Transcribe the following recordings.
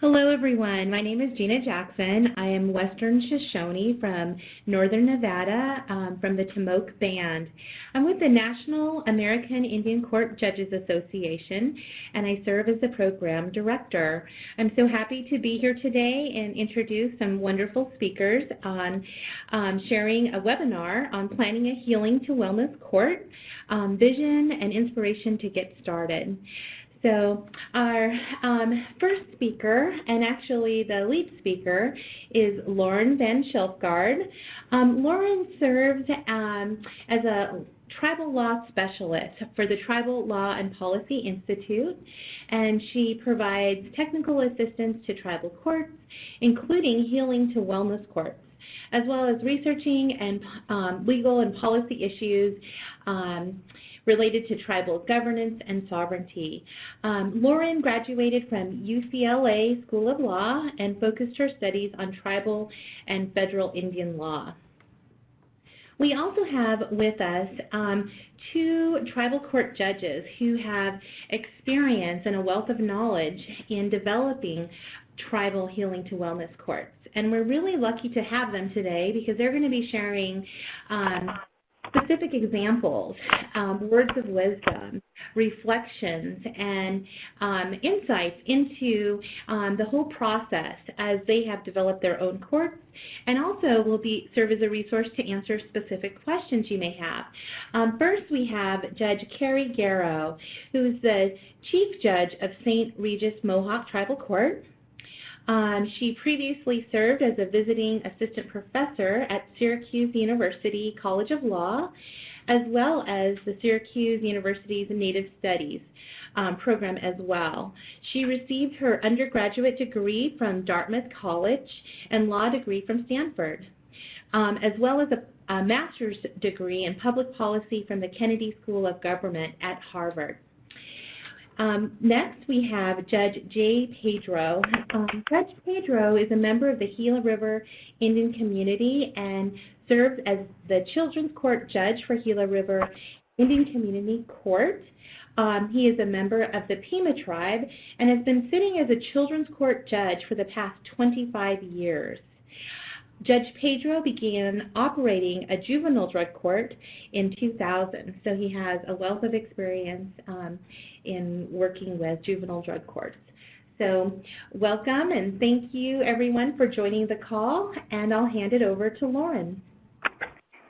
Hello, everyone. My name is Gina Jackson. I am Western Shoshone from Northern Nevada, from the Tomoke Band. I'm with the National American Indian Court Judges Association, and I serve as the program director. I'm so happy to be here today and introduce some wonderful speakers on sharing a webinar on planning a healing to wellness court, vision and inspiration to get started. So our first speaker, and actually the lead speaker, is Lauren Van Schilfgaard. Lauren serves as a tribal law specialist for the Tribal Law and Policy Institute, and she provides technical assistance to tribal courts, including healing to wellness courts, as well as researching and legal and policy issues related to tribal governance and sovereignty. Lauren graduated from UCLA School of Law and focused her studies on tribal and federal Indian law. We also have with us two tribal court judges who have experience and a wealth of knowledge in developing tribal healing to wellness courts. And we're really lucky to have them today because they're going to be sharing specific examples, words of wisdom, reflections, and insights into the whole process as they have developed their own courts, and also will serve as a resource to answer specific questions you may have. First, we have Judge Carrie Garrow, who's the Chief Judge of St. Regis Mohawk Tribal Court. She previously served as a visiting assistant professor at Syracuse University College of Law, as well as the Syracuse University's Native Studies program as well. She received her undergraduate degree from Dartmouth College and law degree from Stanford, as well as a master's degree in public policy from the Kennedy School of Government at Harvard. Next, we have Judge J. Pedro. Judge Pedro is a member of the Gila River Indian community and serves as the Children's Court Judge for Gila River Indian Community Court. He is a member of the Pima tribe and has been sitting as a Children's Court Judge for the past 25 years. Judge Pedro began operating a juvenile drug court in 2000, so he has a wealth of experience in working with juvenile drug courts. So welcome, and thank you everyone for joining the call, and I'll hand it over to Lauren.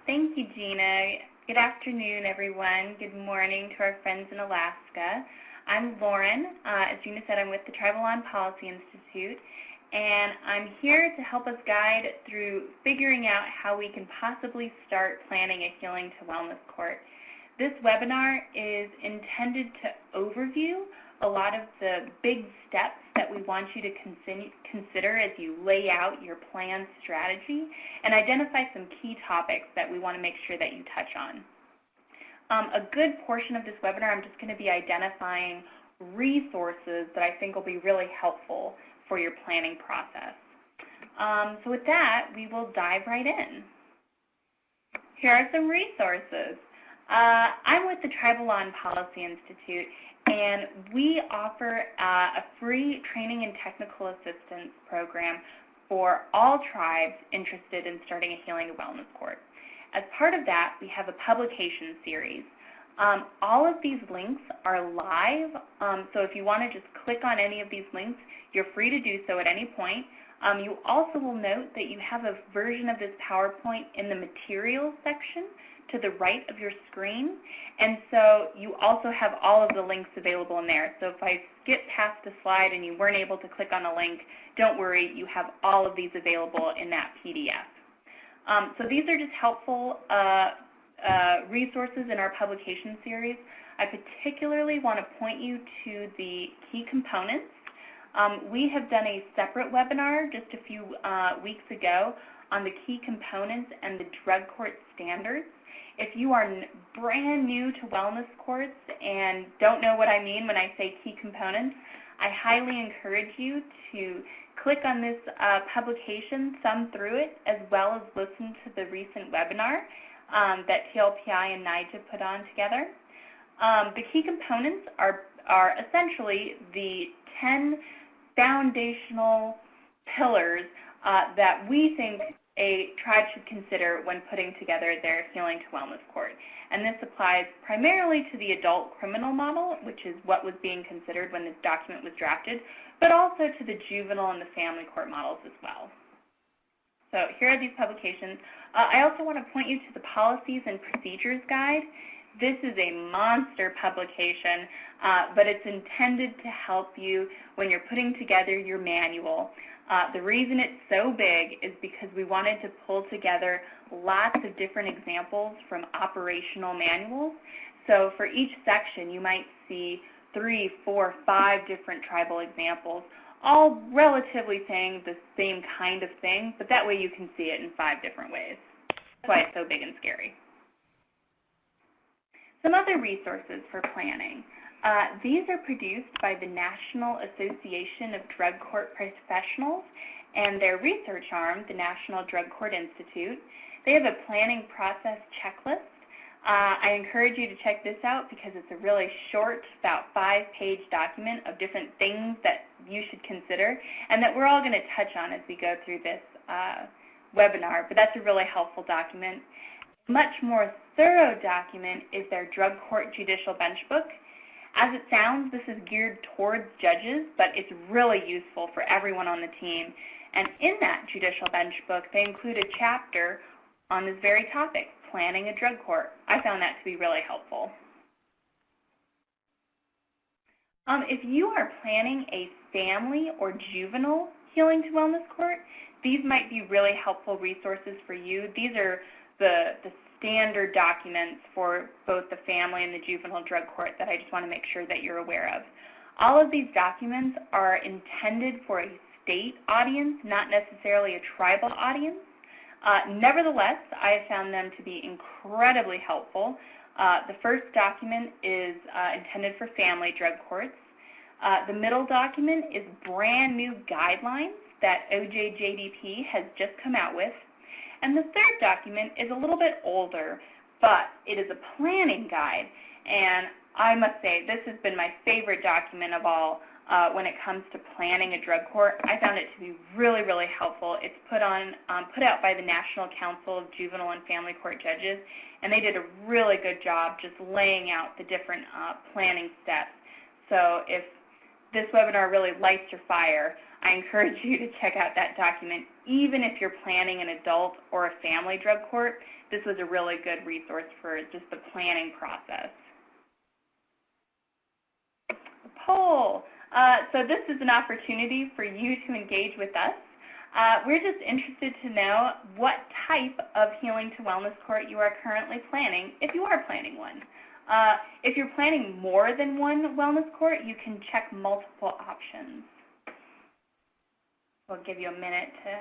Thank you, Gina. Good afternoon, everyone. Good morning to our friends in Alaska. I'm Lauren. As Gina said, I'm with the Tribal Law and Policy Institute, and I'm here to help us guide through figuring out how we can possibly start planning a healing to wellness court. This webinar is intended to overview a lot of the big steps that we want you to consider as you lay out your plan strategy and identify some key topics that we want to make sure that you touch on. A good portion of this webinar, I'm just going to be identifying resources that I think will be really helpful for your planning process. So with that, we will dive right in. Here are some resources. I'm with the Tribal Law and Policy Institute, and we offer a free training and technical assistance program for all tribes interested in starting a healing to wellness court. As part of that, we have a publication series. All of these links are live, so if you want to just click on any of these links, you're free to do so at any point. You also will note that you have a version of this PowerPoint in the materials section to the right of your screen, and so you also have all of the links available in there. So if I skip past a slide and you weren't able to click on a link, don't worry, you have all of these available in that PDF. So these are just helpful resources in our publication series. I particularly want to point you to the key components. We have done a separate webinar just a few weeks ago on the key components and the drug court standards. If you are brand new to wellness courts and don't know what I mean when I say key components, I highly encourage you to click on this publication, thumb through it, as well as listen to the recent webinar that TLPI and NIJA put on together. The key components are essentially the 10 foundational pillars that we think a tribe should consider when putting together their Healing to Wellness Court. And this applies primarily to the adult criminal model, which is what was being considered when this document was drafted, but also to the juvenile and the family court models as well. So here are these publications. I also want to point you to the Policies and Procedures Guide. This is a monster publication, but it's intended to help you when you're putting together your manual. The reason it's so big is because we wanted to pull together lots of different examples from operational manuals. So for each section, you might see 3, 4, 5 different tribal examples, all relatively saying the same kind of thing, but that way you can see it in 5 different ways. That's why it's so big and scary. Some other resources for planning. These are produced by the National Association of Drug Court Professionals and their research arm, the National Drug Court Institute. They have a planning process checklist. I encourage you to check this out because it's a really short, about 5-page document of different things that you should consider and that we're all going to touch on as we go through this webinar, but that's a really helpful document. A much more thorough document is their Drug Court Judicial Bench Book. As it sounds, this is geared towards judges, but it's really useful for everyone on the team. And in that Judicial Bench Book, they include a chapter on this very topic, planning a drug court. I found that to be really helpful. If you are planning a family or juvenile Healing to Wellness Court, these might be really helpful resources for you. These are the standard documents for both the family and the juvenile drug court that I just want to make sure that you're aware of. All of these documents are intended for a state audience, not necessarily a tribal audience. Nevertheless, I have found them to be incredibly helpful. The first document is intended for family drug courts. The middle document is brand new guidelines that OJJDP has just come out with. And the third document is a little bit older, but it is a planning guide. And I must say, this has been my favorite document of all when it comes to planning a drug court. I found it to be really, really helpful. It's put out by the National Council of Juvenile and Family Court Judges, and they did a really good job just laying out the different planning steps. So if this webinar really lights your fire, I encourage you to check out that document. Even if you're planning an adult or a family drug court, this was a really good resource for just the planning process. The poll. So this is an opportunity for you to engage with us. We're just interested to know what type of Healing to Wellness Court you are currently planning, if you are planning one. If you're planning more than one wellness court, you can check multiple options. We'll give you a minute to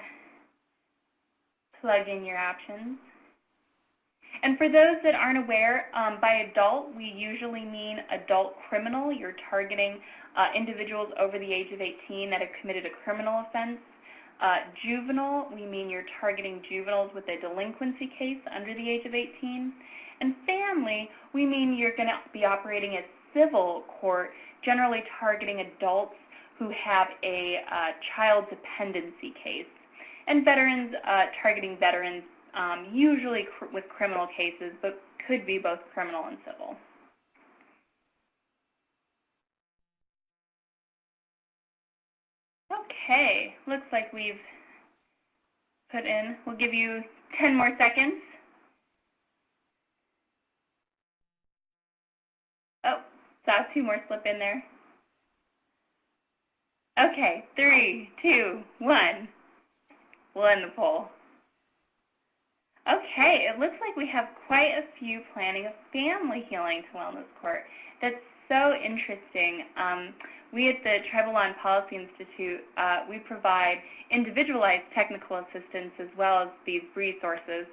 plug in your options. And for those that aren't aware, by adult, we usually mean adult criminal. You're targeting individuals over the age of 18 that have committed a criminal offense. Juvenile, we mean you're targeting juveniles with a delinquency case under the age of 18. And family, we mean you're going to be operating a civil court, generally targeting adults who have a child dependency case. And veterans, targeting veterans, usually with criminal cases, but could be both criminal and civil. Okay, looks like we've put in, we'll give you 10 more seconds. Oh, saw 2 more slip in there. Okay, 3, 2, 1. We'll end the poll. Okay, it looks like we have quite a few planning a family Healing to Wellness Court. That's so interesting. We at the Tribal Law and Policy Institute, we provide individualized technical assistance as well as these resources.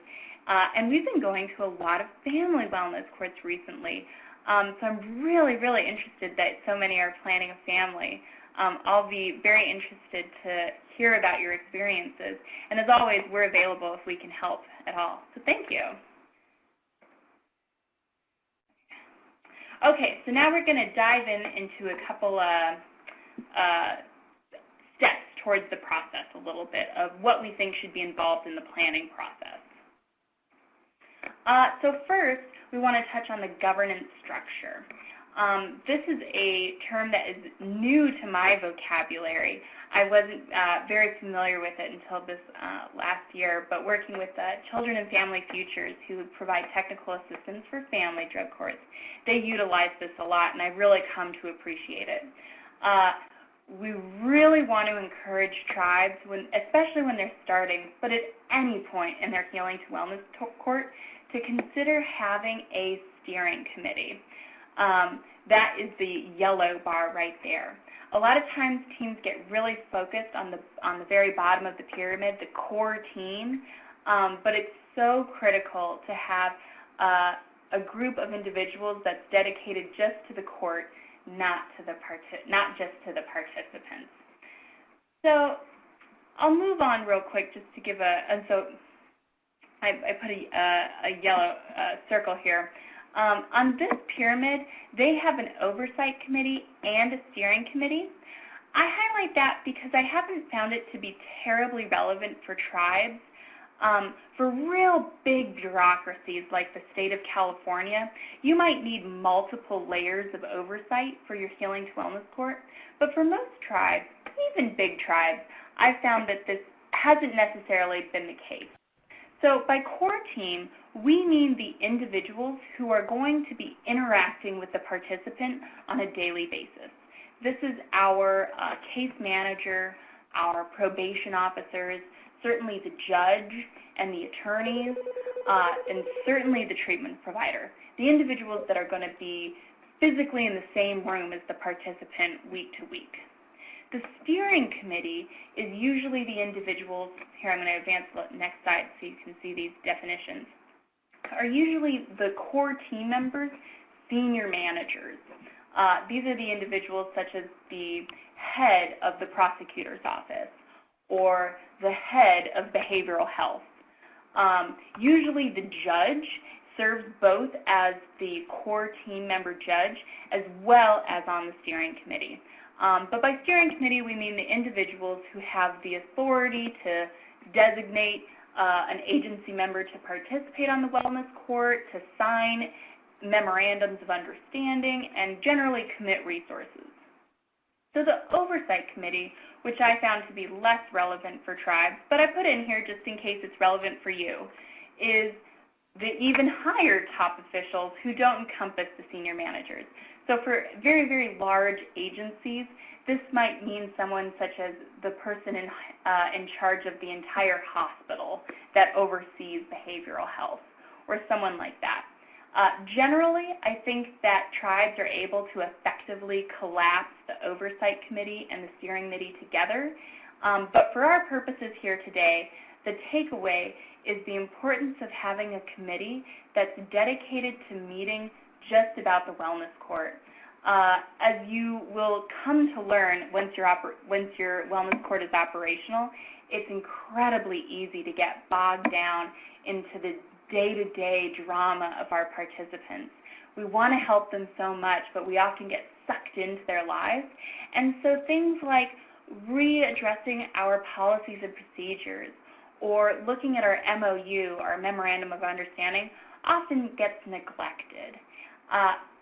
And we've been going to a lot of family wellness courts recently. So I'm really, really interested that so many are planning a family. I'll be very interested to hear about your experiences. And as always, we're available if we can help at all. So thank you. Okay, so now we're going to dive into a couple towards the process a little bit of what we think should be involved in the planning process. So first, we want to touch on the governance structure. This is a term that is new to my vocabulary. I wasn't very familiar with it until this last year, but working with Children and Family Futures, who provide technical assistance for family drug courts, they utilize this a lot, and I've really come to appreciate it. We really want to encourage tribes, especially when they're starting, but at any point in their Healing to Wellness court, to consider having a steering committee. That is the yellow bar right there. A lot of times teams get really focused on the very bottom of the pyramid, the core team, but it's so critical to have a group of individuals that's dedicated just to the court, not just to the participants. So I'll move on real quick just to give so I put a yellow circle here. On this pyramid, they have an oversight committee and a steering committee. I highlight that because I haven't found it to be terribly relevant for tribes. For real big bureaucracies like the state of California, you might need multiple layers of oversight for your Healing to Wellness court. But for most tribes, even big tribes, I've found that this hasn't necessarily been the case. So by core team, we mean the individuals who are going to be interacting with the participant on a daily basis. This is our case manager, our probation officers, certainly the judge and the attorneys, and certainly the treatment provider, the individuals that are going to be physically in the same room as the participant week to week. The steering committee is usually the individuals, here I'm going to advance the next slide so you can see these definitions, are usually the core team members, senior managers. These are the individuals such as the head of the prosecutor's office or the head of behavioral health. Usually the judge serves both as the core team member judge as well as on the steering committee. But by steering committee, we mean the individuals who have the authority to designate an agency member to participate on the wellness court, to sign memorandums of understanding, and generally commit resources. So the oversight committee, which I found to be less relevant for tribes, but I put in here just in case it's relevant for you, is the even higher top officials who don't encompass the senior managers. So for very, very large agencies, this might mean someone such as the person in charge of the entire hospital that oversees behavioral health, or someone like that. Generally, I think that tribes are able to effectively collapse the oversight committee and the steering committee together. But for our purposes here today, the takeaway is the importance of having a committee that's dedicated to meeting just about the wellness court. As you will come to learn once your wellness court is operational, it's incredibly easy to get bogged down into the day-to-day drama of our participants. We want to help them so much, but we often get sucked into their lives. And so things like readdressing our policies and procedures or looking at our MOU, our Memorandum of Understanding, often gets neglected.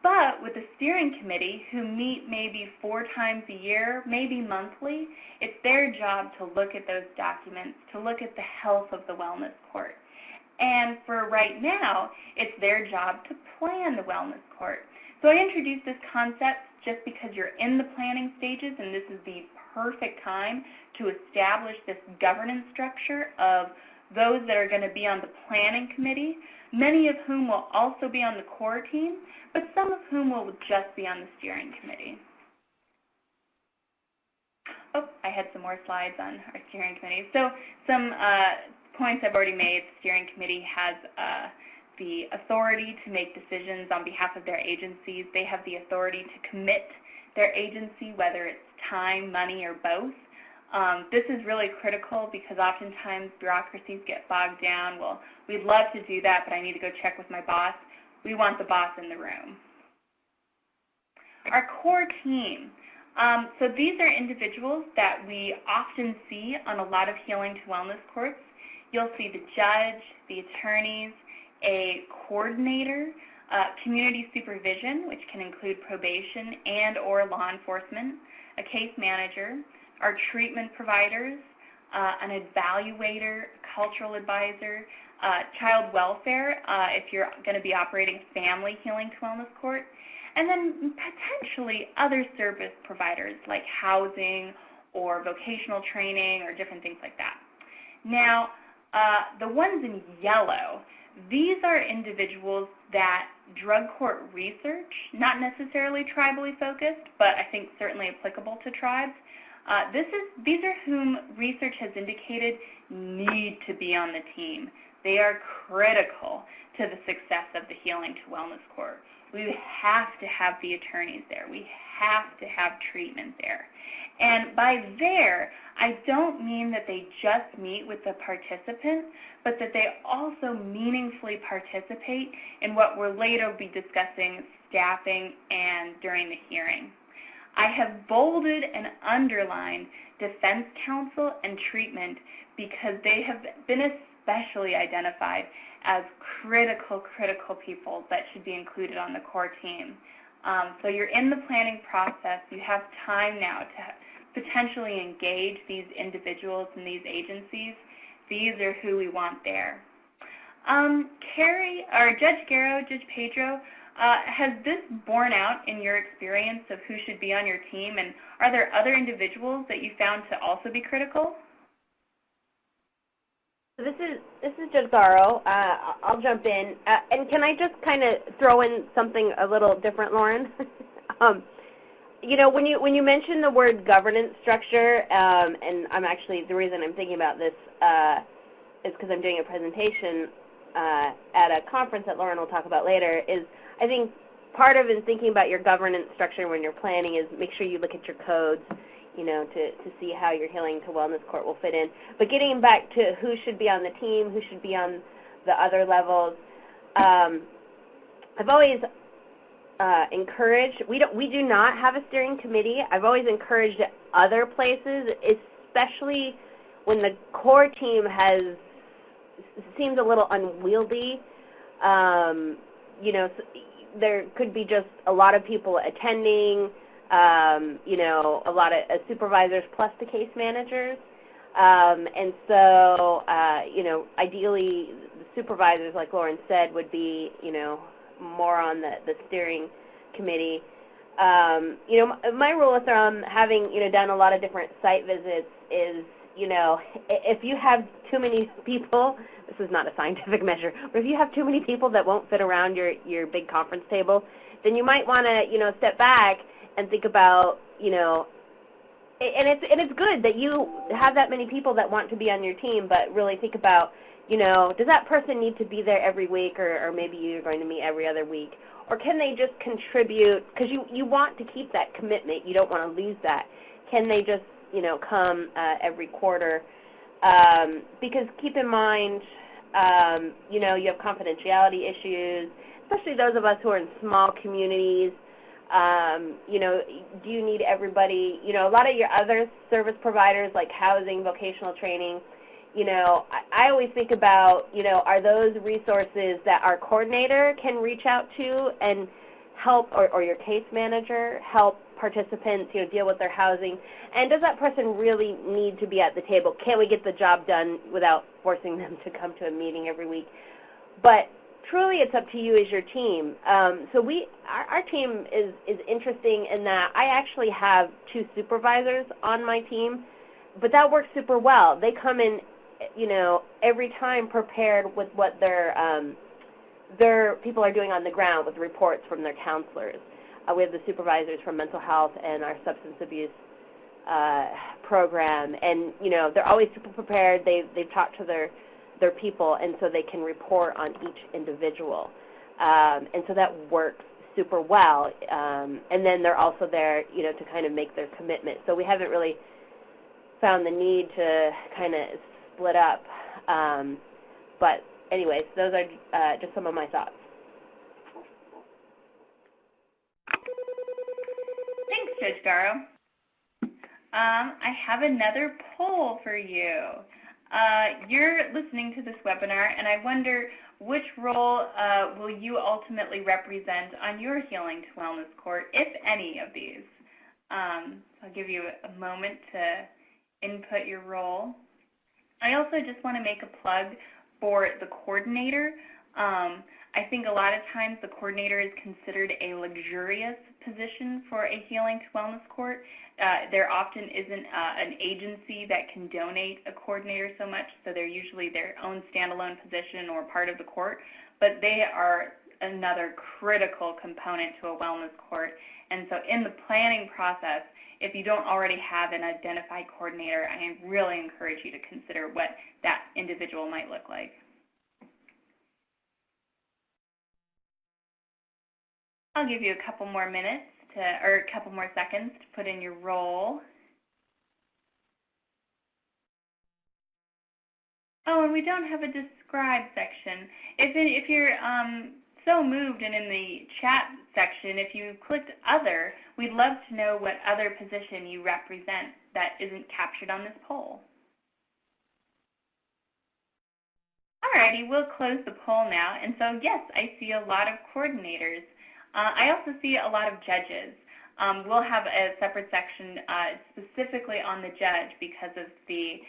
But with the steering committee, who meet maybe 4 times a year, maybe monthly, it's their job to look at those documents, to look at the health of the wellness court. And for right now, it's their job to plan the wellness court. So I introduced this concept just because you're in the planning stages, and this is the perfect time to establish this governance structure of those that are going to be on the planning committee, many of whom will also be on the core team, but some of whom will just be on the steering committee. Oh, I had some more slides on our steering committee. So some points I've already made. The steering committee has the authority to make decisions on behalf of their agencies. They have the authority to commit their agency, whether it's time, money, or both. This is really critical because oftentimes bureaucracies get bogged down. Well, we'd love to do that, but I need to go check with my boss. We want the boss in the room. Our core team, So these are individuals that we often see on a lot of healing to wellness courts. You'll see the judge, the attorneys, a coordinator, community supervision, which can include probation and or law enforcement, a case manager, our treatment providers, an evaluator, a cultural advisor, child welfare, if you're going to be operating a family healing to wellness court, and then potentially other service providers like housing or vocational training or different things like that. Now, the ones in yellow, these are individuals that drug court research, not necessarily tribally focused, but I think certainly applicable to tribes. These are whom research has indicated need to be on the team. They are critical to the success of the healing to wellness court. We have to have the attorneys there. We have to have treatment there. And by there, I don't mean that they just meet with the participant, but that they also meaningfully participate in what we'll later be discussing staffing and during the hearing. I have bolded and underlined defense counsel and treatment because they have been especially identified as critical people that should be included on the core team. So you're in the planning process. You have time now to potentially engage these individuals and these agencies. These are who we want there. Carrie, or Judge Garrow, Judge Pedro, has this borne out in your experience of who should be on your team, and are there other individuals that you found to also be critical? This is Judge Garrow. I'll jump in. And can I just kind of throw in something a little different, Lauren? You know, when you mention the word governance structure, and I'm actually, the reason I'm thinking about this is because I'm doing a presentation at a conference that Lauren will talk about later, is I think part of in thinking about your governance structure when you're planning is make sure you look at your codes, you know, to see how your healing to wellness court will fit in. But getting back to who should be on the team, who should be on the other levels, I've always encouraged, we do not have a steering committee. I've always encouraged other places, especially when the core team seems a little unwieldy. You know, there could be just a lot of people attending, you know, a lot of supervisors plus the case managers. And so, you know, ideally the supervisors, like Lauren said, would be, you know, more on the steering committee. You know, my rule of thumb, having, you know, done a lot of different site visits is, you know, if you have too many people, this is not a scientific measure, but if you have too many people that won't fit around your big conference table, then you might want to, you know, step back and think about, you know, and it's good that you have that many people that want to be on your team, but really think about, you know, does that person need to be there every week, or maybe you're going to meet every other week? Or can they just contribute, because you want to keep that commitment, you don't want to lose that. Can they just, you know, come every quarter? Because keep in mind, you know, you have confidentiality issues, especially those of us who are in small communities. You know, do you need everybody? You know, a lot of your other service providers like housing, vocational training, you know, I always think about, you know, are those resources that our coordinator can reach out to and help, or your case manager help participants, you know, deal with their housing? And does that person really need to be at the table? Can we get the job done without forcing them to come to a meeting every week? But truly it's up to you as your team. So our team is interesting in that I actually have 2 supervisors on my team, but that works super well. They come in, you know, every time prepared with what their people are doing on the ground with reports from their counselors. We have the supervisors from mental health and our substance abuse program, and you know, they're always super prepared. They've talked to their people, and so they can report on each individual, and so that works super well. And then they're also there, you know, to kind of make their commitment. So we haven't really found the need to kind of split up. But anyways, those are just some of my thoughts. Thanks, Judge Garrow. I have another poll for you. You're listening to this webinar, and I wonder which role will you ultimately represent on your Healing to Wellness Court, if any of these. I'll give you a moment to input your role. I also just want to make a plug for the coordinator. I think a lot of times the coordinator is considered a luxurious position for a Healing to Wellness Court. There often isn't an agency that can donate a coordinator so much, so they're usually their own standalone position or part of the court, but they are another critical component to a wellness court. And so in the planning process, if you don't already have an identified coordinator, I really encourage you to consider what that individual might look like. I'll give you a couple more minutes or a couple more seconds to put in your role. Oh, and we don't have a describe section. If you're so moved and in the chat section, if you clicked other, we'd love to know what other position you represent that isn't captured on this poll. Alrighty, we'll close the poll now. And so yes, I see a lot of coordinators. I also see a lot of judges. We'll have a separate section specifically on the judge because of the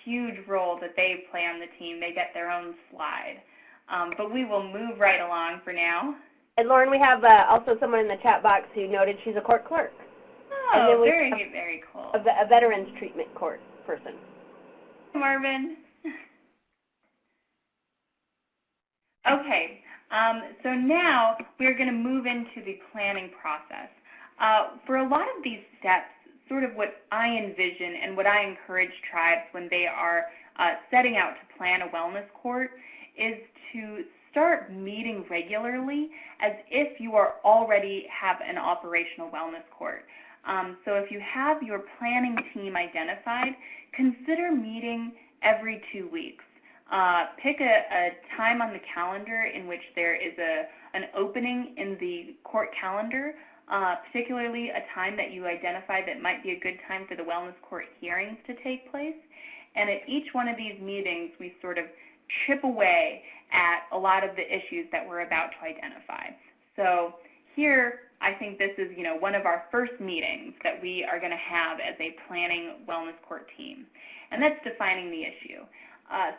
huge role that they play on the team. They get their own slide. But we will move right along for now. And Lauren, we have also someone in the chat box who noted she's a court clerk. Oh, very, very cool. A veterans treatment court person. Marvin. Okay. So now we're going to move into the planning process. For a lot of these steps, sort of what I envision and what I encourage tribes when they are setting out to plan a wellness court is to start meeting regularly as if you are already have an operational wellness court. So if you have your planning team identified, consider meeting every 2 weeks. Pick a time on the calendar in which there is an opening in the court calendar, particularly a time that you identify that might be a good time for the wellness court hearings to take place. And at each one of these meetings, we sort of chip away at a lot of the issues that we're about to identify. So here, I think this is one of our first meetings that we are going to have as a planning wellness court team, and that's defining the issue.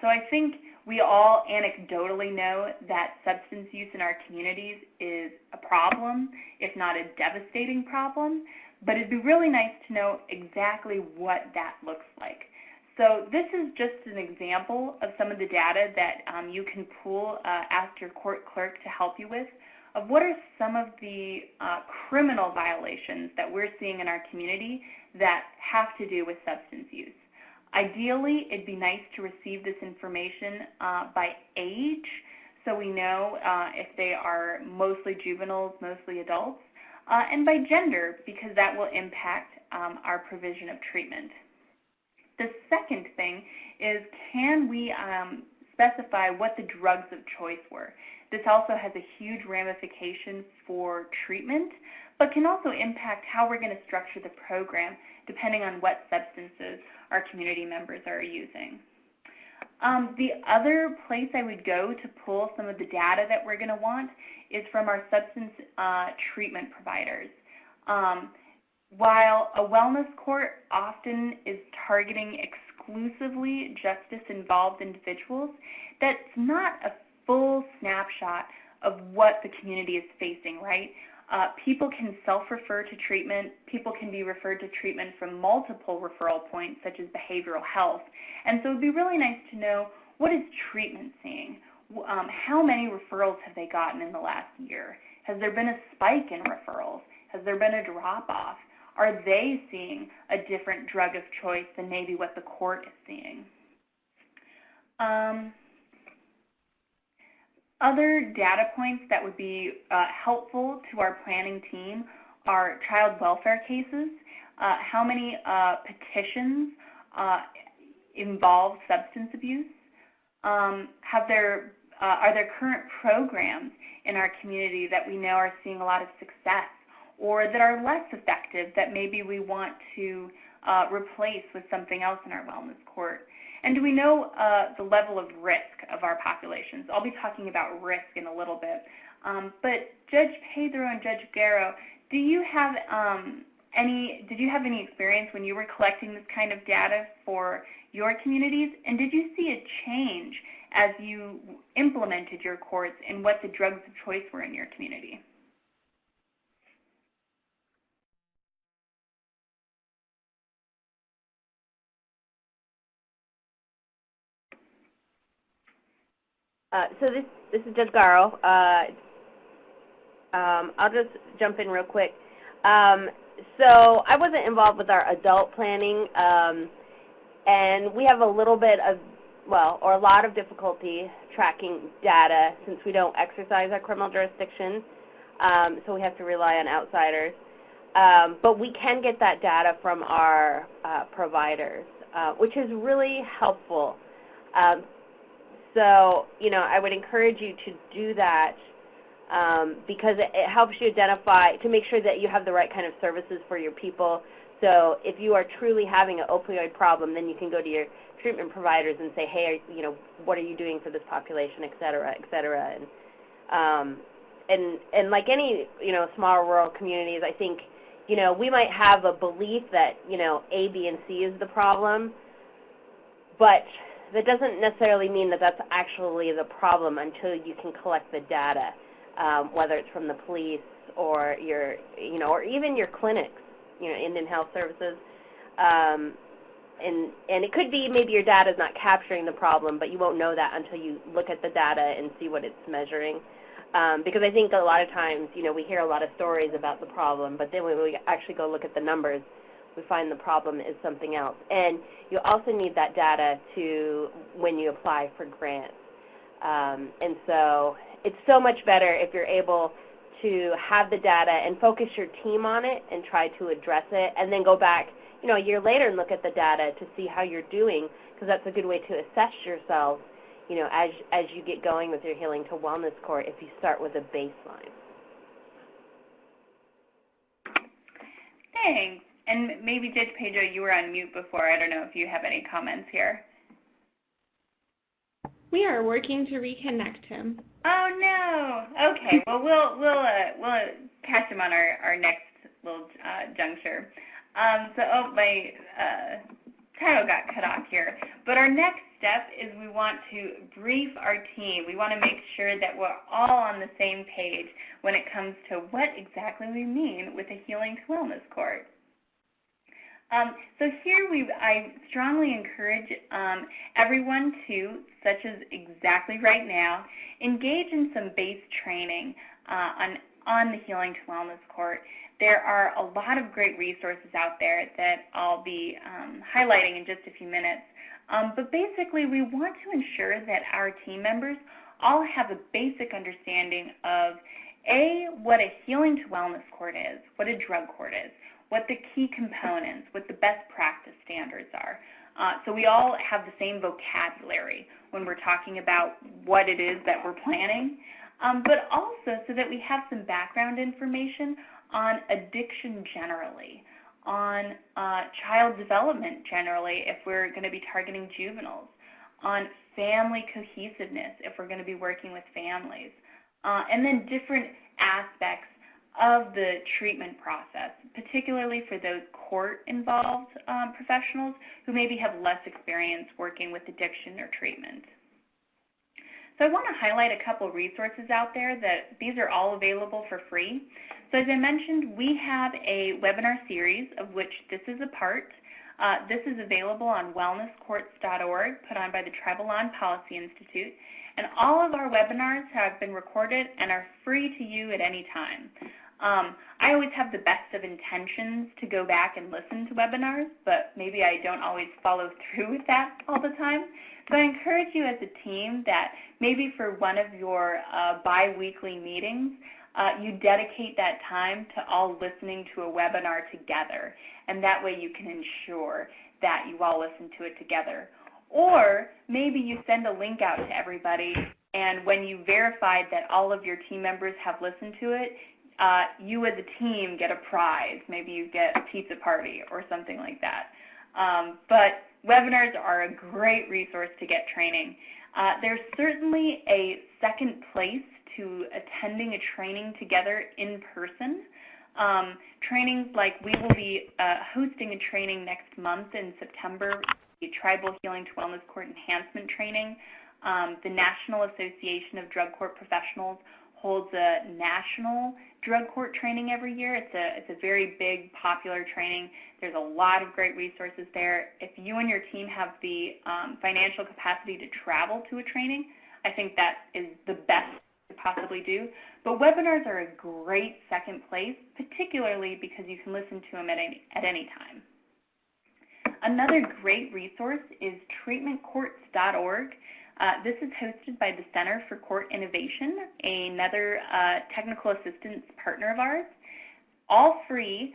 So I think we all anecdotally know that substance use in our communities is a problem, if not a devastating problem, but it'd be really nice to know exactly what that looks like. So this is just an example of some of the data that you can pull, ask your court clerk to help you with, of what are some of the criminal violations that we're seeing in our community that have to do with substance use. Ideally, it'd be nice to receive this information by age, so we know if they are mostly juveniles, mostly adults, and by gender, because that will impact our provision of treatment. The second thing is, can we specify what the drugs of choice were? This also has a huge ramification for treatment, but can also impact how we're going to structure the program depending on what substances our community members are using. The other place I would go to pull some of the data that we're going to want is from our substance treatment providers. While a wellness court often is targeting exclusively justice-involved individuals, that's not a full snapshot of what the community is facing, right? People can self-refer to treatment. People can be referred to treatment from multiple referral points, such as behavioral health. And so it would be really nice to know, what is treatment seeing? How many referrals have they gotten in the last year? Has there been a spike in referrals? Has there been a drop-off? Are they seeing a different drug of choice than maybe what the court is seeing? Other data points that would be helpful to our planning team are child welfare cases. How many petitions involve substance abuse? Are there current programs in our community that we know are seeing a lot of success, or that are less effective that maybe we want to replaced with something else in our wellness court? And do we know the level of risk of our populations? I'll be talking about risk in a little bit. But Judge Pedro and Judge Guerrero, did you have any experience when you were collecting this kind of data for your communities? And did you see a change as you implemented your courts and what the drugs of choice were in your community? So this is Judge Garo. I'll just jump in real quick. So I wasn't involved with our adult planning, and we have a little bit of, or a lot of difficulty tracking data since we don't exercise our criminal jurisdiction, so we have to rely on outsiders. But we can get that data from our providers, which is really helpful. So, I would encourage you to do that because it helps you identify, to make sure that you have the right kind of services for your people. So if you are truly having an opioid problem, then you can go to your treatment providers and say, hey, what are you doing for this population, et cetera, et cetera. And like any, small rural communities, I think, we might have a belief that, A, B, and C is the problem, but that doesn't necessarily mean that that's actually the problem until you can collect the data, whether it's from the police or your, or even your clinics, Indian Health Services. And it could be maybe your data is not capturing the problem, but you won't know that until you look at the data and see what it's measuring. Because I think a lot of times, we hear a lot of stories about the problem, but then when we actually go look at the numbers, we find the problem is something else. And you also need that data to when you apply for grants. And so it's so much better if you're able to have the data and focus your team on it and try to address it, and then go back, a year later and look at the data to see how you're doing, because that's a good way to assess yourself, as you get going with your Healing to Wellness Court if you start with a baseline. Thanks. And maybe, Judge Pedro, you were on mute before. I don't know if you have any comments here. We are working to reconnect him. Oh, no. Okay. Well, we'll catch him on our next little juncture. My title got cut off here. But our next step is we want to brief our team. We want to make sure that we're all on the same page when it comes to what exactly we mean with a Healing to Wellness Court. So here I strongly encourage everyone to, such as exactly right now, engage in some base training on the Healing to Wellness Court. There are a lot of great resources out there that I'll be highlighting in just a few minutes. But basically, we want to ensure that our team members all have a basic understanding of, A, what a Healing to Wellness Court is, what a drug court is, what the key components, what the best practice standards are. So we all have the same vocabulary when we're talking about what it is that we're planning, but also so that we have some background information on addiction generally, on child development generally if we're going to be targeting juveniles, on family cohesiveness if we're going to be working with families, and then different aspects of the treatment process, particularly for those court-involved professionals who maybe have less experience working with addiction or treatment. So I want to highlight a couple resources out there that these are all available for free. So as I mentioned, we have a webinar series of which this is a part. This is available on wellnesscourts.org, put on by the Tribal Law and Policy Institute. And all of our webinars have been recorded and are free to you at any time. I always have the best of intentions to go back and listen to webinars, but maybe I don't always follow through with that all the time. So I encourage you as a team that maybe for one of your bi-weekly meetings, you dedicate that time to all listening to a webinar together, and that way you can ensure that you all listen to it together. Or maybe you send a link out to everybody, and when you verified that all of your team members have listened to it, you as a team get a prize. Maybe you get a pizza party or something like that. But webinars are a great resource to get training. There's certainly a second place to attending a training together in person. Trainings like we will be hosting a training next month in September, the Tribal Healing to Wellness Court Enhancement Training. The National Association of Drug Court Professionals holds a national drug court training every year. It's a very big, popular training. There's a lot of great resources there. If you and your team have the financial capacity to travel to a training, I think that is the best to possibly do. But webinars are a great second place, particularly because you can listen to them at any time. Another great resource is treatmentcourts.org. This is hosted by the Center for Court Innovation, another technical assistance partner of ours. All free.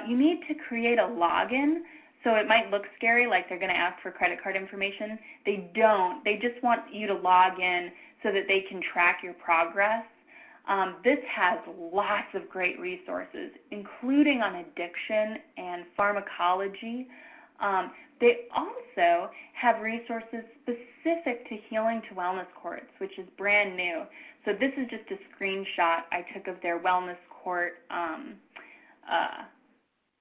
You need to create a login, so it might look scary, like they're going to ask for credit card information. They don't. They just want you to log in so that they can track your progress. This has lots of great resources, including on addiction and pharmacology. They also have resources specific to healing to wellness courts, which is brand new. So this is just a screenshot I took of their wellness court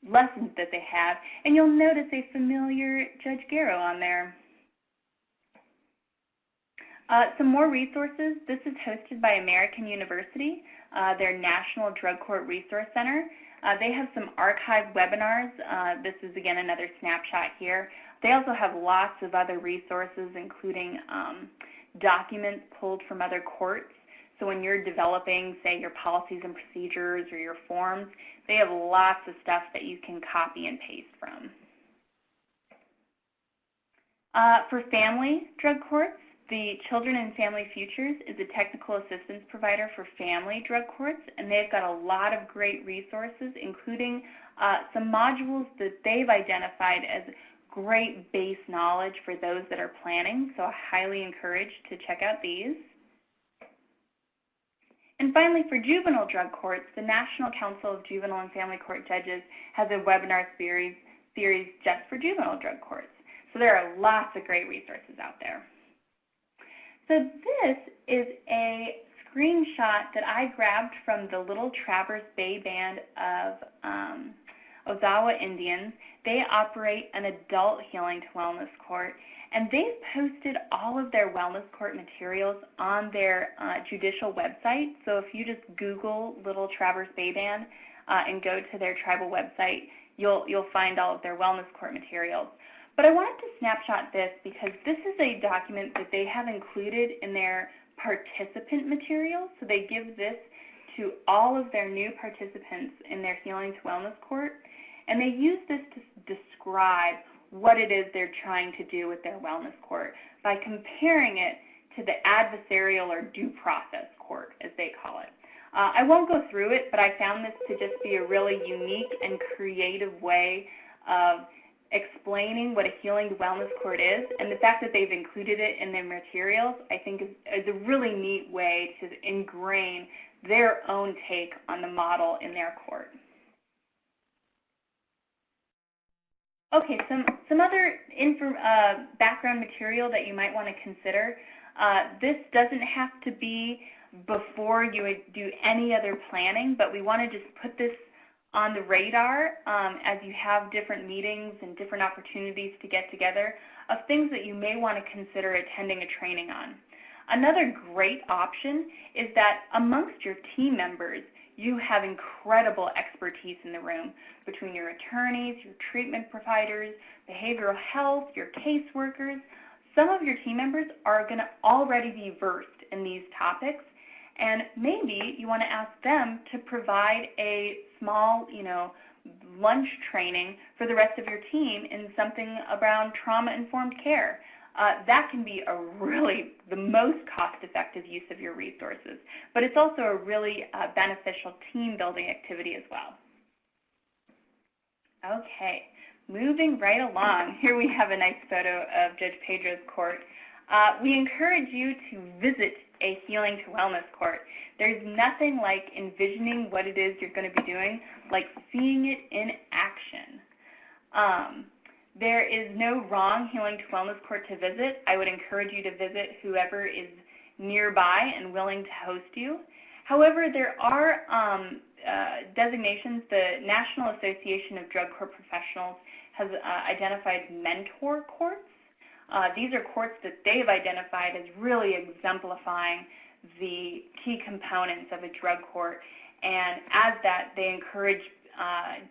lessons that they have, and you'll notice a familiar Judge Garrow on there. Some more resources. This is hosted by American University, their National Drug Court Resource Center. They have some archived webinars. This is, again, another snapshot here. They also have lots of other resources, including documents pulled from other courts. So when you're developing, say, your policies and procedures or your forms, they have lots of stuff that you can copy and paste from. For family drug courts, the Children and Family Futures is a technical assistance provider for family drug courts, and they've got a lot of great resources, including some modules that they've identified as great base knowledge for those that are planning, so I highly encourage to check out these. And finally, for juvenile drug courts, the National Council of Juvenile and Family Court Judges has a webinar series just for juvenile drug courts. So there are lots of great resources out there. So this is a screenshot that I grabbed from the Little Traverse Bay Band of Ozawa Indians. They operate an adult healing to wellness court, and they've posted all of their wellness court materials on their judicial website. So if you just Google Little Traverse Bay Band and go to their tribal website, you'll find all of their wellness court materials. But I wanted to snapshot this because this is a document that they have included in their participant materials. So they give this to all of their new participants in their Healing to Wellness Court, and they use this to describe what it is they're trying to do with their wellness court by comparing it to the adversarial or due process court, as they call it. I won't go through it, but I found this to just be a really unique and creative way of explaining what a healing to wellness court is, and the fact that they've included it in their materials, I think is a really neat way to ingrain their own take on the model in their court. Okay, some other background material that you might want to consider. This doesn't have to be before you would do any other planning, but we want to just put this on the radar as you have different meetings and different opportunities to get together of things that you may want to consider attending a training on. Another great option is that amongst your team members, you have incredible expertise in the room between your attorneys, your treatment providers, behavioral health, your caseworkers. Some of your team members are going to already be versed in these topics, and maybe you want to ask them to provide a small, lunch training for the rest of your team in something around trauma-informed care. That can be the most cost-effective use of your resources, but it's also a really beneficial team-building activity as well. Okay, moving right along. Here we have a nice photo of Judge Pedro's court. We encourage you to visit a healing to wellness court. There's nothing like envisioning what it is you're going to be doing, like seeing it in action. There is no wrong healing to wellness court to visit. I would encourage you to visit whoever is nearby and willing to host you. However, there are designations. The National Association of Drug Court Professionals has identified mentor courts. These are courts that they've identified as really exemplifying the key components of a drug court. And as that, they encourage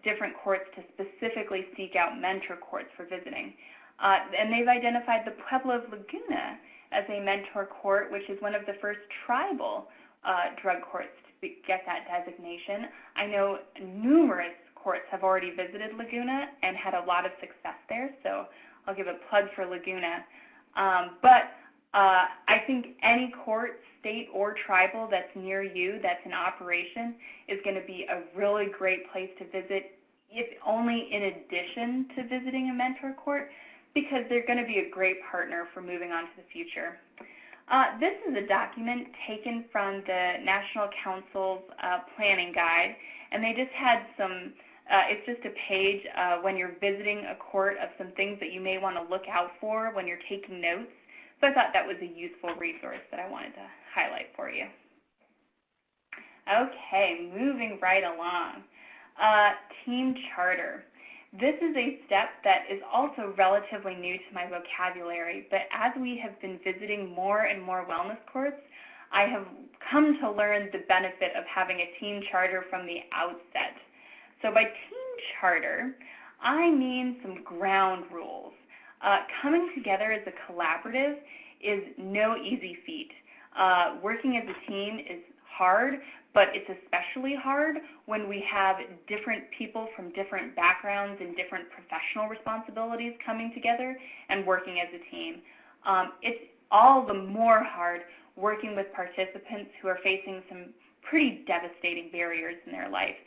different courts to specifically seek out mentor courts for visiting. And they've identified the Pueblo of Laguna as a mentor court, which is one of the first tribal drug courts to get that designation. I know numerous courts have already visited Laguna and had a lot of success there, so I'll give a plug for Laguna. But I think any court, state or tribal, that's near you, that's in operation, is going to be a really great place to visit, if only in addition to visiting a mentor court, because they're going to be a great partner for moving on to the future. This is a document taken from the National Council's planning guide, and they just had some, it's just a page when you're visiting a court of some things that you may want to look out for when you're taking notes. So I thought that was a useful resource that I wanted to highlight for you. Okay, moving right along. Team charter. This is a step that is also relatively new to my vocabulary, but as we have been visiting more and more wellness courts, I have come to learn the benefit of having a team charter from the outset. So by team charter, I mean some ground rules. Coming together as a collaborative is no easy feat. Working as a team is hard, but it's especially hard when we have different people from different backgrounds and different professional responsibilities coming together and working as a team. It's all the more hard working with participants who are facing some pretty devastating barriers in their life.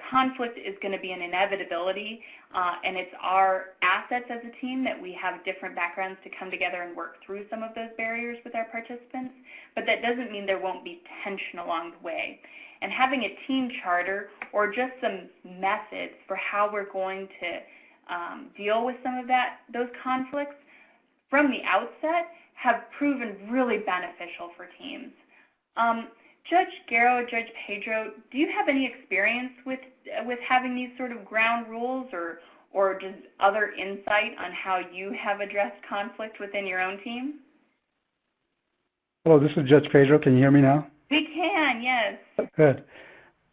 Conflict is going to be an inevitability, and it's our assets as a team that we have different backgrounds to come together and work through some of those barriers with our participants, but that doesn't mean there won't be tension along the way. And having a team charter or just some methods for how we're going to deal with some of those conflicts from the outset have proven really beneficial for teams. Judge Garrow, Judge Pedro, do you have any experience with having these sort of ground rules or just other insight on how you have addressed conflict within your own team? Hello, this is Judge Pedro. Can you hear me now? We can, yes. Good.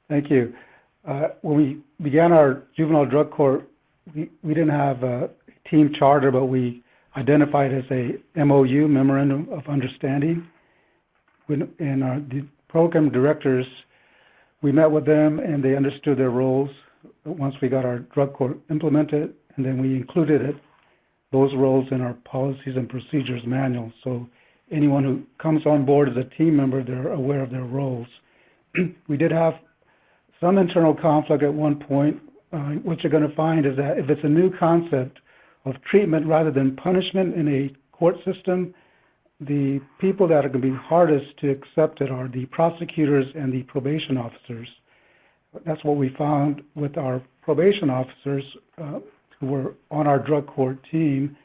Thank you. When we began our juvenile drug court, we didn't have a team charter, but we identified as a MOU, Memorandum of Understanding. The program directors, we met with them and they understood their roles once we got our drug court implemented, and then we included those roles in our policies and procedures manual. So anyone who comes on board as a team member, they're aware of their roles. We did have some internal conflict at one point. What you're going to find is that if it's a new concept of treatment rather than punishment in a court system, the people that are going to be hardest to accept it are the prosecutors and the probation officers. That's what we found with our probation officers who were on our drug court team.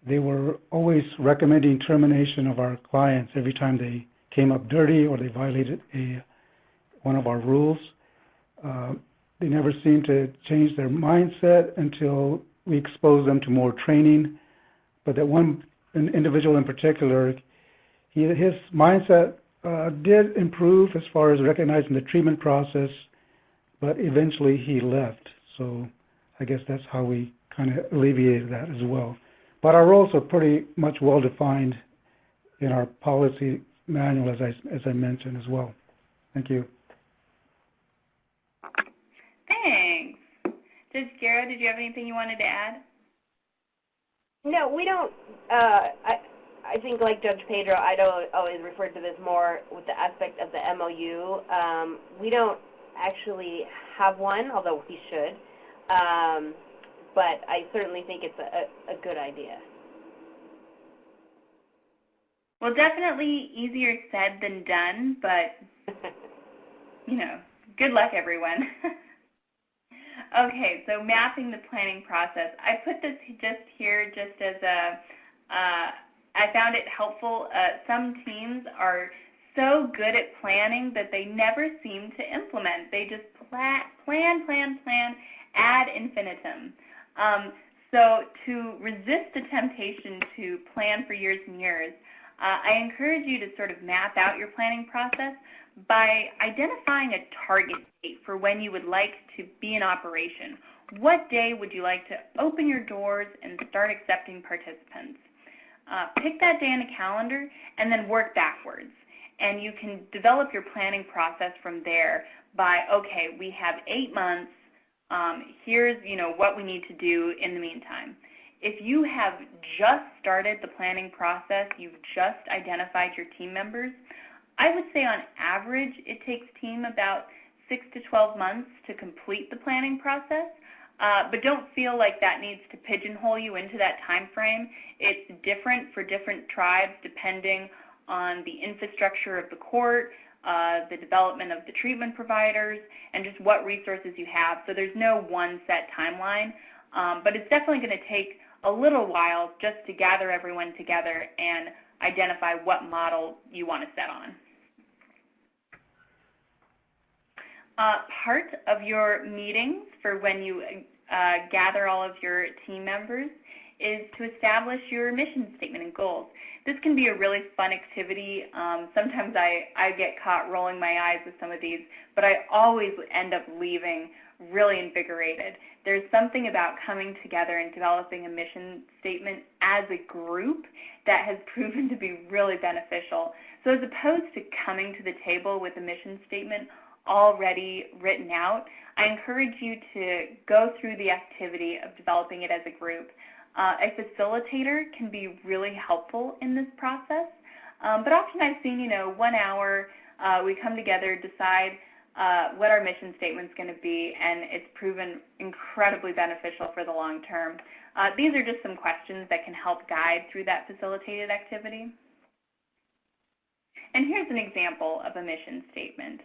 They were always recommending termination of our clients every time they came up dirty or they violated one of our rules. They never seemed to change their mindset until we exposed them to more training. But that an individual in particular, his mindset did improve as far as recognizing the treatment process, but eventually he left. So I guess that's how we kind of alleviated that as well. But our roles are pretty much well defined in our policy manual, as I mentioned as well. Thank you. Thanks. Judge Garrow, did you have anything you wanted to add? No, we don't. I think, like Judge Pedro, I'd always refer to this more with the aspect of the MOU. We don't actually have one, although we should. But I certainly think it's a good idea. Well, definitely easier said than done, but, good luck, everyone. Okay, so mapping the planning process. I put this just here just as I found it helpful. Some teams are so good at planning that they never seem to implement. They just plan, ad infinitum. So to resist the temptation to plan for years and years, I encourage you to sort of map out your planning process by identifying a target date for when you would like to be in operation. What day would you like to open your doors and start accepting participants? Pick that day on the calendar and then work backwards. And you can develop your planning process from there by, okay, we have 8 months. Here's, what we need to do in the meantime. If you have just started the planning process, you've just identified your team members, I would say on average it takes team about 6 to 12 months to complete the planning process, but don't feel like that needs to pigeonhole you into that time frame. It's different for different tribes depending on the infrastructure of the court, the development of the treatment providers, and just what resources you have. So there's no one set timeline, but it's definitely going to take a little while just to gather everyone together and identify what model you want to set on. Part of your meetings for when you gather all of your team members is to establish your mission statement and goals. This can be a really fun activity. Sometimes I get caught rolling my eyes with some of these, but I always end up leaving really invigorated. There's something about coming together and developing a mission statement as a group that has proven to be really beneficial. So as opposed to coming to the table with a mission statement already written out, I encourage you to go through the activity of developing it as a group. A facilitator can be really helpful in this process, but often I've seen, 1 hour, we come together, decide what our mission statement is going to be, and it's proven incredibly beneficial for the long term. These are just some questions that can help guide through that facilitated activity. And here's an example of a mission statement.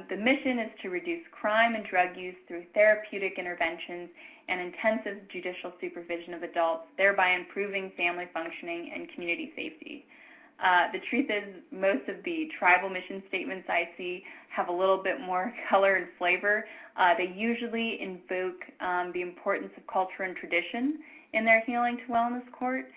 The mission is to reduce crime and drug use through therapeutic interventions and intensive judicial supervision of adults, thereby improving family functioning and community safety. The truth is, most of the tribal mission statements I see have a little bit more color and flavor. They usually invoke the importance of culture and tradition in their healing to wellness court,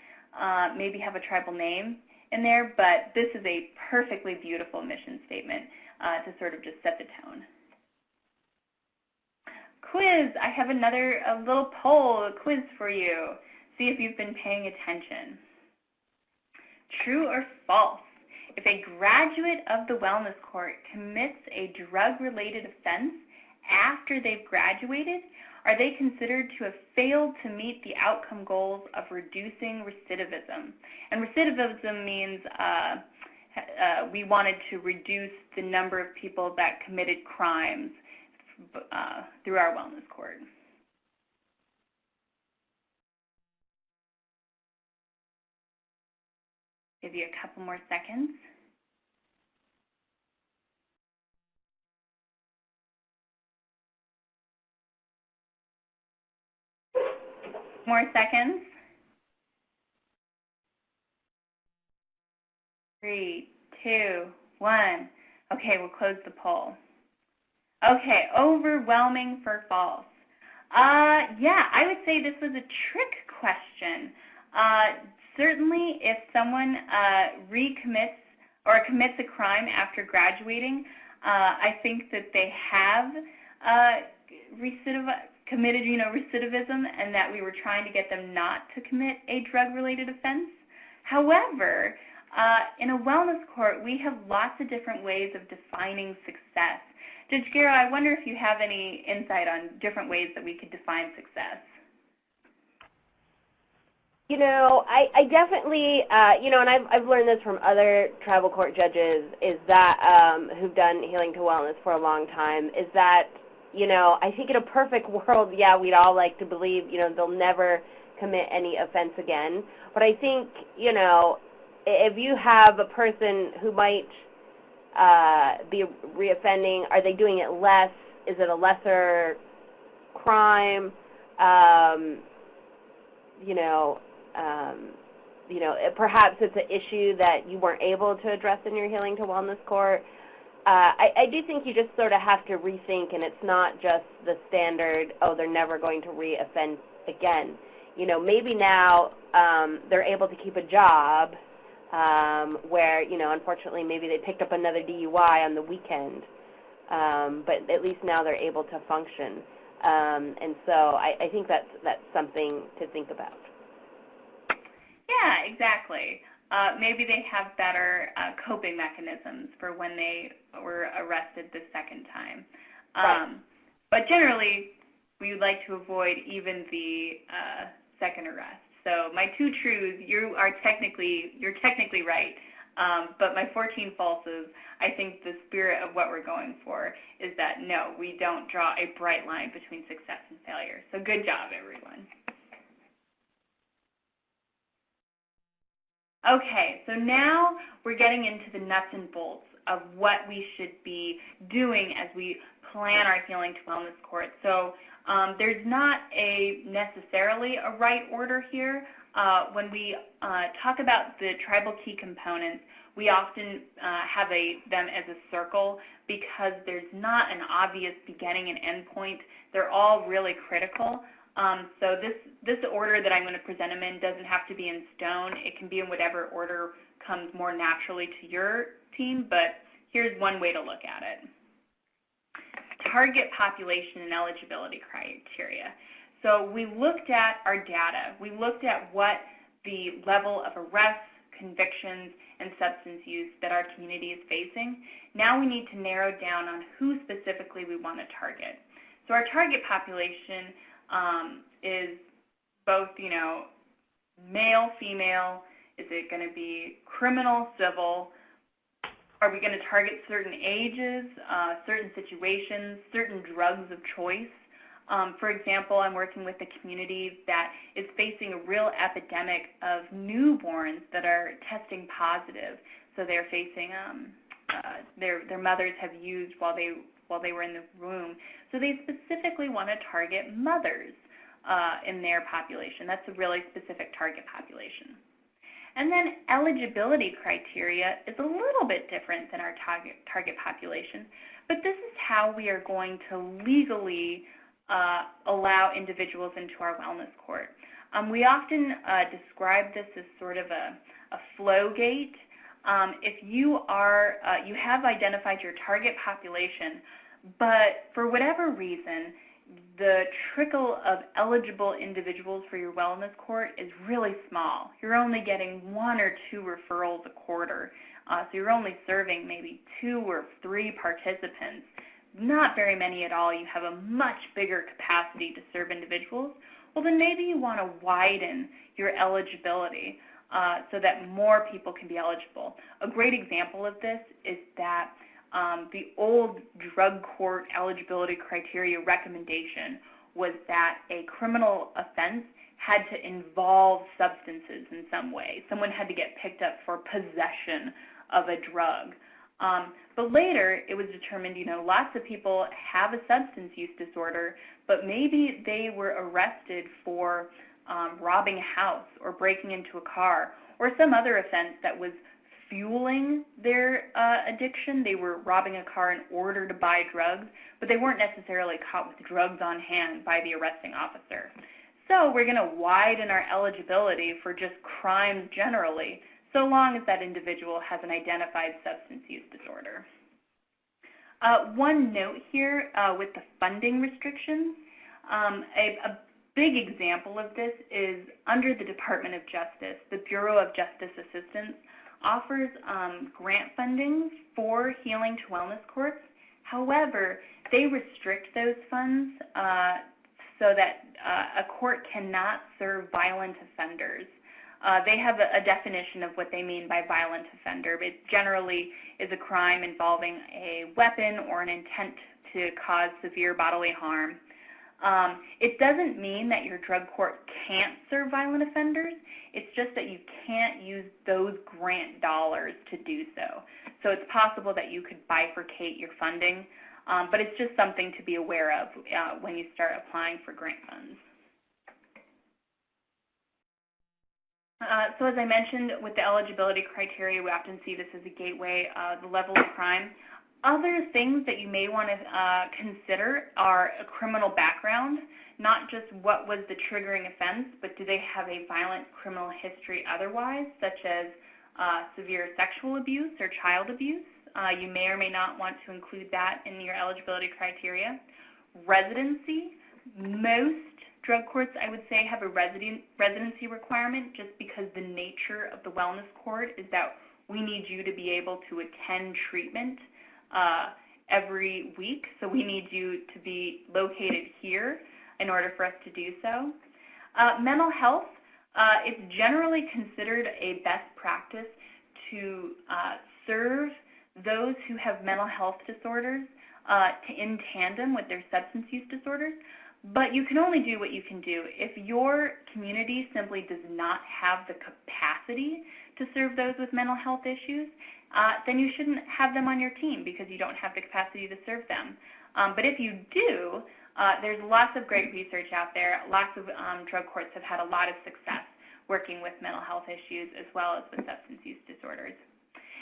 maybe have a tribal name in there, but this is a perfectly beautiful mission statement to sort of just set the tone. Quiz. I have a little poll, a quiz for you. See if you've been paying attention. True or false? If a graduate of the wellness court commits a drug-related offense after they've graduated, are they considered to have failed to meet the outcome goals of reducing recidivism? And recidivism means we wanted to reduce the number of people that committed crimes through our wellness court. Give you a couple more seconds. More seconds. 3, 2, 1. Okay, we'll close the poll. Okay, overwhelming for false. Yeah, I would say this was a trick question. Certainly, if someone recommits or commits a crime after graduating, I think that they have committed, recidivism, and that we were trying to get them not to commit a drug-related offense. However, in a wellness court, we have lots of different ways of defining success. Judge Guerra, I wonder if you have any insight on different ways that we could define success. I definitely, and I've learned this from other tribal court judges, is that, who've done healing to wellness for a long time, is that, I think in a perfect world, yeah, we'd all like to believe, they'll never commit any offense again. But I think, if you have a person who might be reoffending, are they doing it less? Is it a lesser crime? Perhaps it's an issue that you weren't able to address in your Healing to Wellness court. I do think you just sort of have to rethink, and it's not just the standard, oh, they're never going to reoffend again. Maybe now they're able to keep a job where, unfortunately maybe they picked up another DUI on the weekend, but at least now they're able to function. And so I think that's something to think about. Yeah, exactly. Maybe they have better coping mechanisms for when they were arrested the second time. Right. But generally, we would like to avoid even the second arrest. So my two truths, you're technically right. But my 14 falses, I think the spirit of what we're going for is that, no, we don't draw a bright line between success and failure. So good job, everyone. Okay, so now we're getting into the nuts and bolts of what we should be doing as we plan our Healing to Wellness court. So there's not necessarily a right order here. When we talk about the tribal key components, we often have them as a circle because there's not an obvious beginning and end point. They're all really critical. So this order that I'm going to present them in doesn't have to be in stone. It can be in whatever order comes more naturally to your team, but here's one way to look at it. Target population and eligibility criteria. So we looked at our data. We looked at what the level of arrests, convictions, and substance use that our community is facing. Now we need to narrow down on who specifically we want to target. So our target population is both, male, female. Is it going to be criminal, civil? Are we going to target certain ages, certain situations, certain drugs of choice? For example, I'm working with a community that is facing a real epidemic of newborns that are testing positive. So they're facing, their mothers have used while they were in the womb. So they specifically want to target mothers in their population. That's a really specific target population. And then eligibility criteria is a little bit different than our target population, but this is how we are going to legally allow individuals into our wellness court. We often describe this as sort of a flow gate. If you have identified your target population, but for whatever reason, the trickle of eligible individuals for your wellness court is really small. You're only getting 1 or 2 referrals a quarter, so you're only serving maybe 2 or 3 participants. Not very many at all. You have a much bigger capacity to serve individuals. Well, then maybe you want to widen your eligibility so that more people can be eligible. A great example of this is that the old drug court eligibility criteria recommendation was that a criminal offense had to involve substances in some way. Someone had to get picked up for possession of a drug. But later, it was determined, lots of people have a substance use disorder, but maybe they were arrested for robbing a house or breaking into a car or some other offense that was fueling their addiction. They were robbing a car in order to buy drugs, but they weren't necessarily caught with drugs on hand by the arresting officer. So we're going to widen our eligibility for just crimes generally, so long as that individual has an identified substance use disorder. One note here with the funding restrictions, a big example of this is under the Department of Justice. The Bureau of Justice Assistance offers grant funding for Healing to Wellness courts. However, they restrict those funds so that a court cannot serve violent offenders. They have a definition of what they mean by violent offender. It generally is a crime involving a weapon or an intent to cause severe bodily harm. It doesn't mean that your drug court can't serve violent offenders. It's just that you can't use those grant dollars to do so. So it's possible that you could bifurcate your funding, but it's just something to be aware of when you start applying for grant funds. So as I mentioned, with the eligibility criteria, we often see this as a gateway, the level of crime. Other things that you may want to consider are a criminal background, not just what was the triggering offense, but do they have a violent criminal history otherwise, such as severe sexual abuse or child abuse. You may or may not want to include that in your eligibility criteria. Residency. Most drug courts, I would say, have a residency requirement just because the nature of the wellness court is that we need you to be able to attend treatment every week. So we need you to be located here in order for us to do so. Mental health, it's generally considered a best practice to serve those who have mental health disorders in tandem with their substance use disorders. But you can only do what you can do. If your community simply does not have the capacity to serve those with mental health issues, then you shouldn't have them on your team because you don't have the capacity to serve them. But if you do, there's lots of great research out there. Lots of drug courts have had a lot of success working with mental health issues as well as with substance use disorders.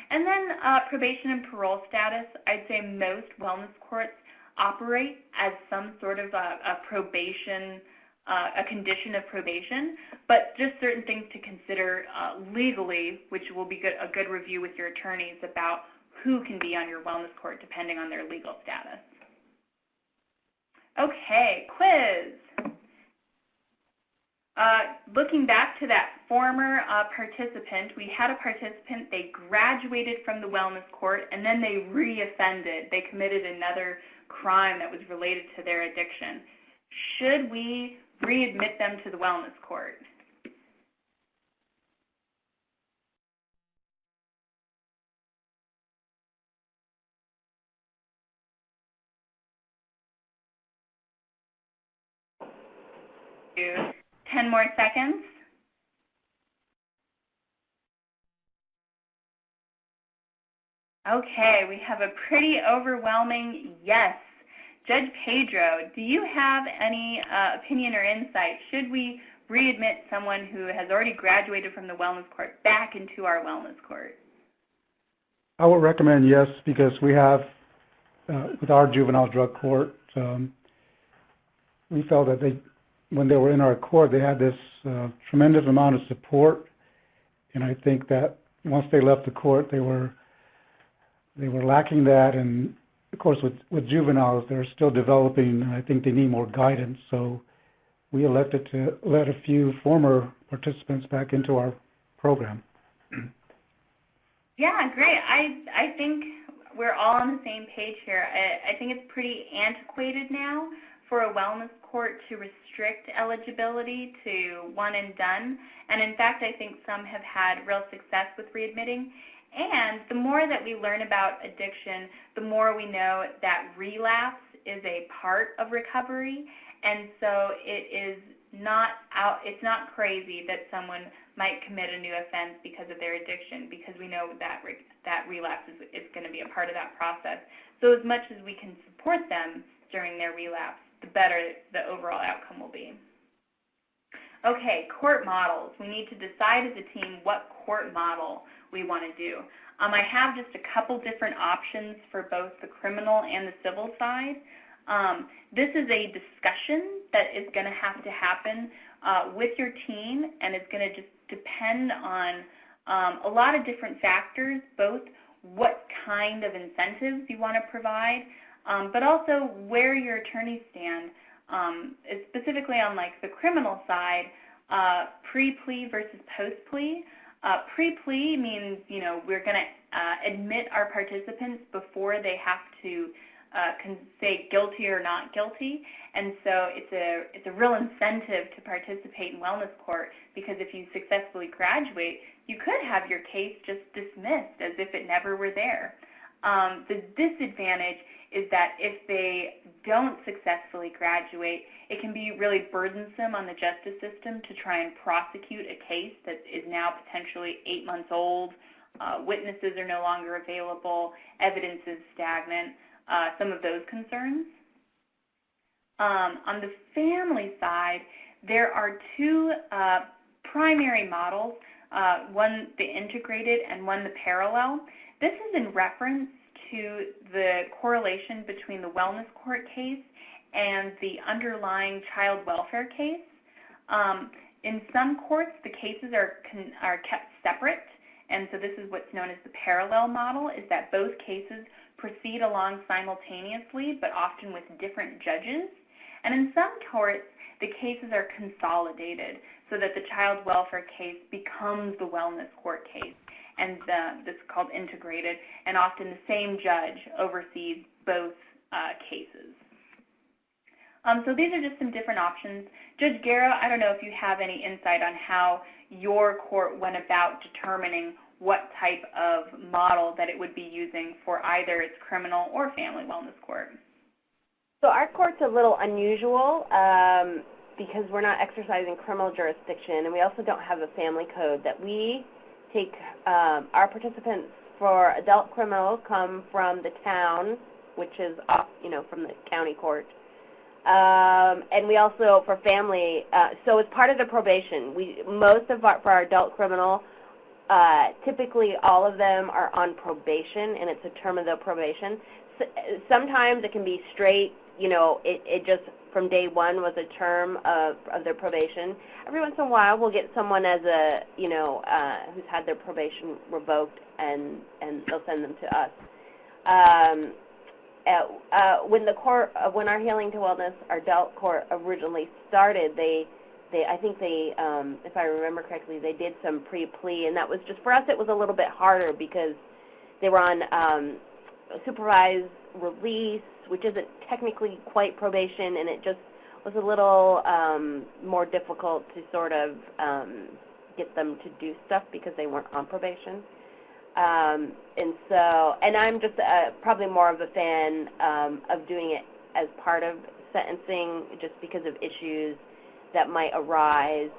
And then probation and parole status, I'd say most wellness courts operate as some sort of a probation, a condition of probation, but just certain things to consider legally, which will be a good review with your attorneys about who can be on your wellness court depending on their legal status. Okay, quiz. Looking back to that former participant, we had a participant, they graduated from the wellness court and then they re-offended. They committed another crime that was related to their addiction. Should we readmit them to the wellness court? Do 10 more seconds. Okay, we have a pretty overwhelming yes. Judge Pedro, do you have any opinion or insight? Should we readmit someone who has already graduated from the wellness court back into our wellness court? I would recommend yes, because we have, with our juvenile drug court, we felt that when they were in our court, they had this tremendous amount of support, and I think that once they left the court, they were lacking that, and of course with juveniles, they're still developing, and I think they need more guidance, so we elected to let a few former participants back into our program. Yeah, great. I think we're all on the same page here. I think it's pretty antiquated now for a wellness court to restrict eligibility to one and done. And in fact, I think some have had real success with readmitting. And the more that we learn about addiction, the more we know that relapse is a part of recovery. And so it's not crazy that someone might commit a new offense because of their addiction, because we know that relapse is going to be a part of that process. So as much as we can support them during their relapse, the better the overall outcome will be. Okay, court models. We need to decide as a team what court model we want to do. I have just a couple different options for both the criminal and the civil side. This is a discussion that is going to have to happen with your team, and it's going to just depend on a lot of different factors, both what kind of incentives you want to provide, but also where your attorneys stand. Specifically on like the criminal side, pre-plea versus post-plea. Pre-plea means, we're going to admit our participants before they have to say guilty or not guilty, and so it's a real incentive to participate in wellness court, because if you successfully graduate, you could have your case just dismissed as if it never were there. The disadvantage is that if they don't successfully graduate, it can be really burdensome on the justice system to try and prosecute a case that is now potentially 8 months old. Witnesses are no longer available, evidence is stagnant, some of those concerns. On the family side, there are two primary models, one the integrated and one the parallel. This is in reference to the correlation between the wellness court case and the underlying child welfare case. In some courts, the cases are kept separate, and so this is what's known as the parallel model, is that both cases proceed along simultaneously, but often with different judges. And in some courts, the cases are consolidated so that the child welfare case becomes the wellness court case, and this is called integrated, and often the same judge oversees both cases. So these are just some different options. Judge Guerra, I don't know if you have any insight on how your court went about determining what type of model that it would be using for either its criminal or family wellness court. So our court's a little unusual because we're not exercising criminal jurisdiction, and we also don't have a family code. That we take our participants for adult criminal come from the town, which is off, from the county court, and we also for family. So it's part of the probation. For our adult criminal, typically all of them are on probation, and it's a term of the probation. Sometimes it can be straight. It just from day one was a term of their probation. Every once in a while, we'll get someone as a who's had their probation revoked, and they'll send them to us. When our Healing to Wellness, our adult court originally started, I think if I remember correctly, they did some pre-plea, and that was just for us. It was a little bit harder because they were on supervised release, which isn't technically quite probation, and it just was a little more difficult to sort of get them to do stuff because they weren't on probation. And I'm just probably more of a fan of doing it as part of sentencing, just because of issues that might arise.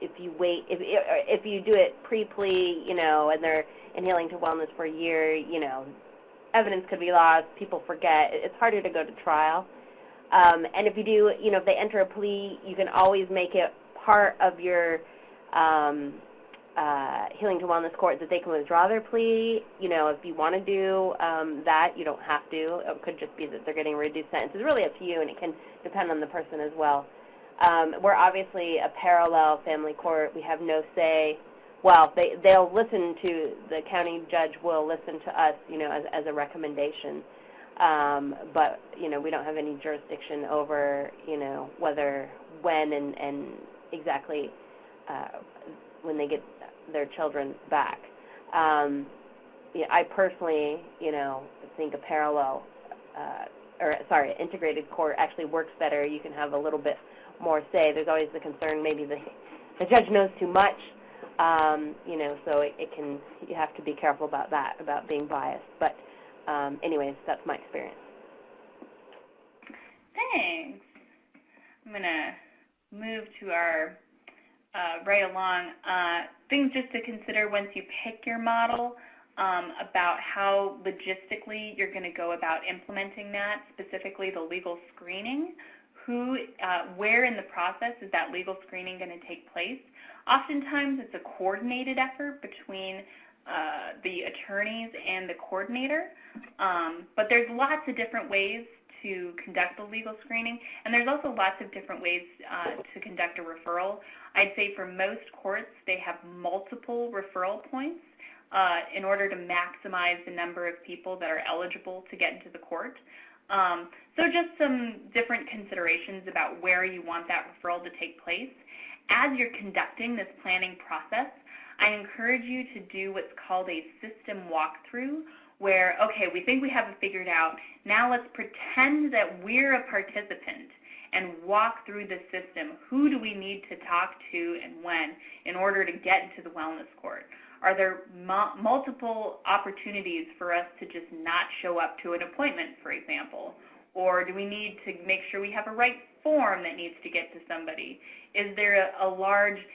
If you do it pre-plea, and they're in Healing to Wellness for a year, evidence could be lost, people forget. It's harder to go to trial. And if you do, if they enter a plea, you can always make it part of your Healing to Wellness court that they can withdraw their plea. If you want to do that, you don't have to. It could just be that they're getting a reduced sentence. It's really up to you, and it can depend on the person as well. We're obviously a parallel family court. We have no say. Well, they'll listen to, the county judge will listen to us, as a recommendation. But, we don't have any jurisdiction over, when and exactly when they get their children back. I personally, think a parallel, integrated court actually works better. You can have a little bit more say. There's always the concern maybe the judge knows too much, so you have to be careful about that, about being biased. But anyways, that's my experience. Thanks. I'm going to move to our right along things just to consider once you pick your model, about how logistically you're going to go about implementing that, specifically the legal screening. Where in the process is that legal screening going to take place? Oftentimes it's a coordinated effort between the attorneys and the coordinator, but there's lots of different ways to conduct the legal screening, and there's also lots of different ways to conduct a referral. I'd say for most courts, they have multiple referral points in order to maximize the number of people that are eligible to get into the court. So just some different considerations about where you want that referral to take place. As you're conducting this planning process, I encourage you to do what's called a system walkthrough, where, okay, we think we have it figured out. Now let's pretend that we're a participant and walk through the system. Who do we need to talk to and when in order to get into the wellness court? Are there multiple opportunities for us to just not show up to an appointment, for example? Or do we need to make sure we have a right form that needs to get to somebody? Is there a large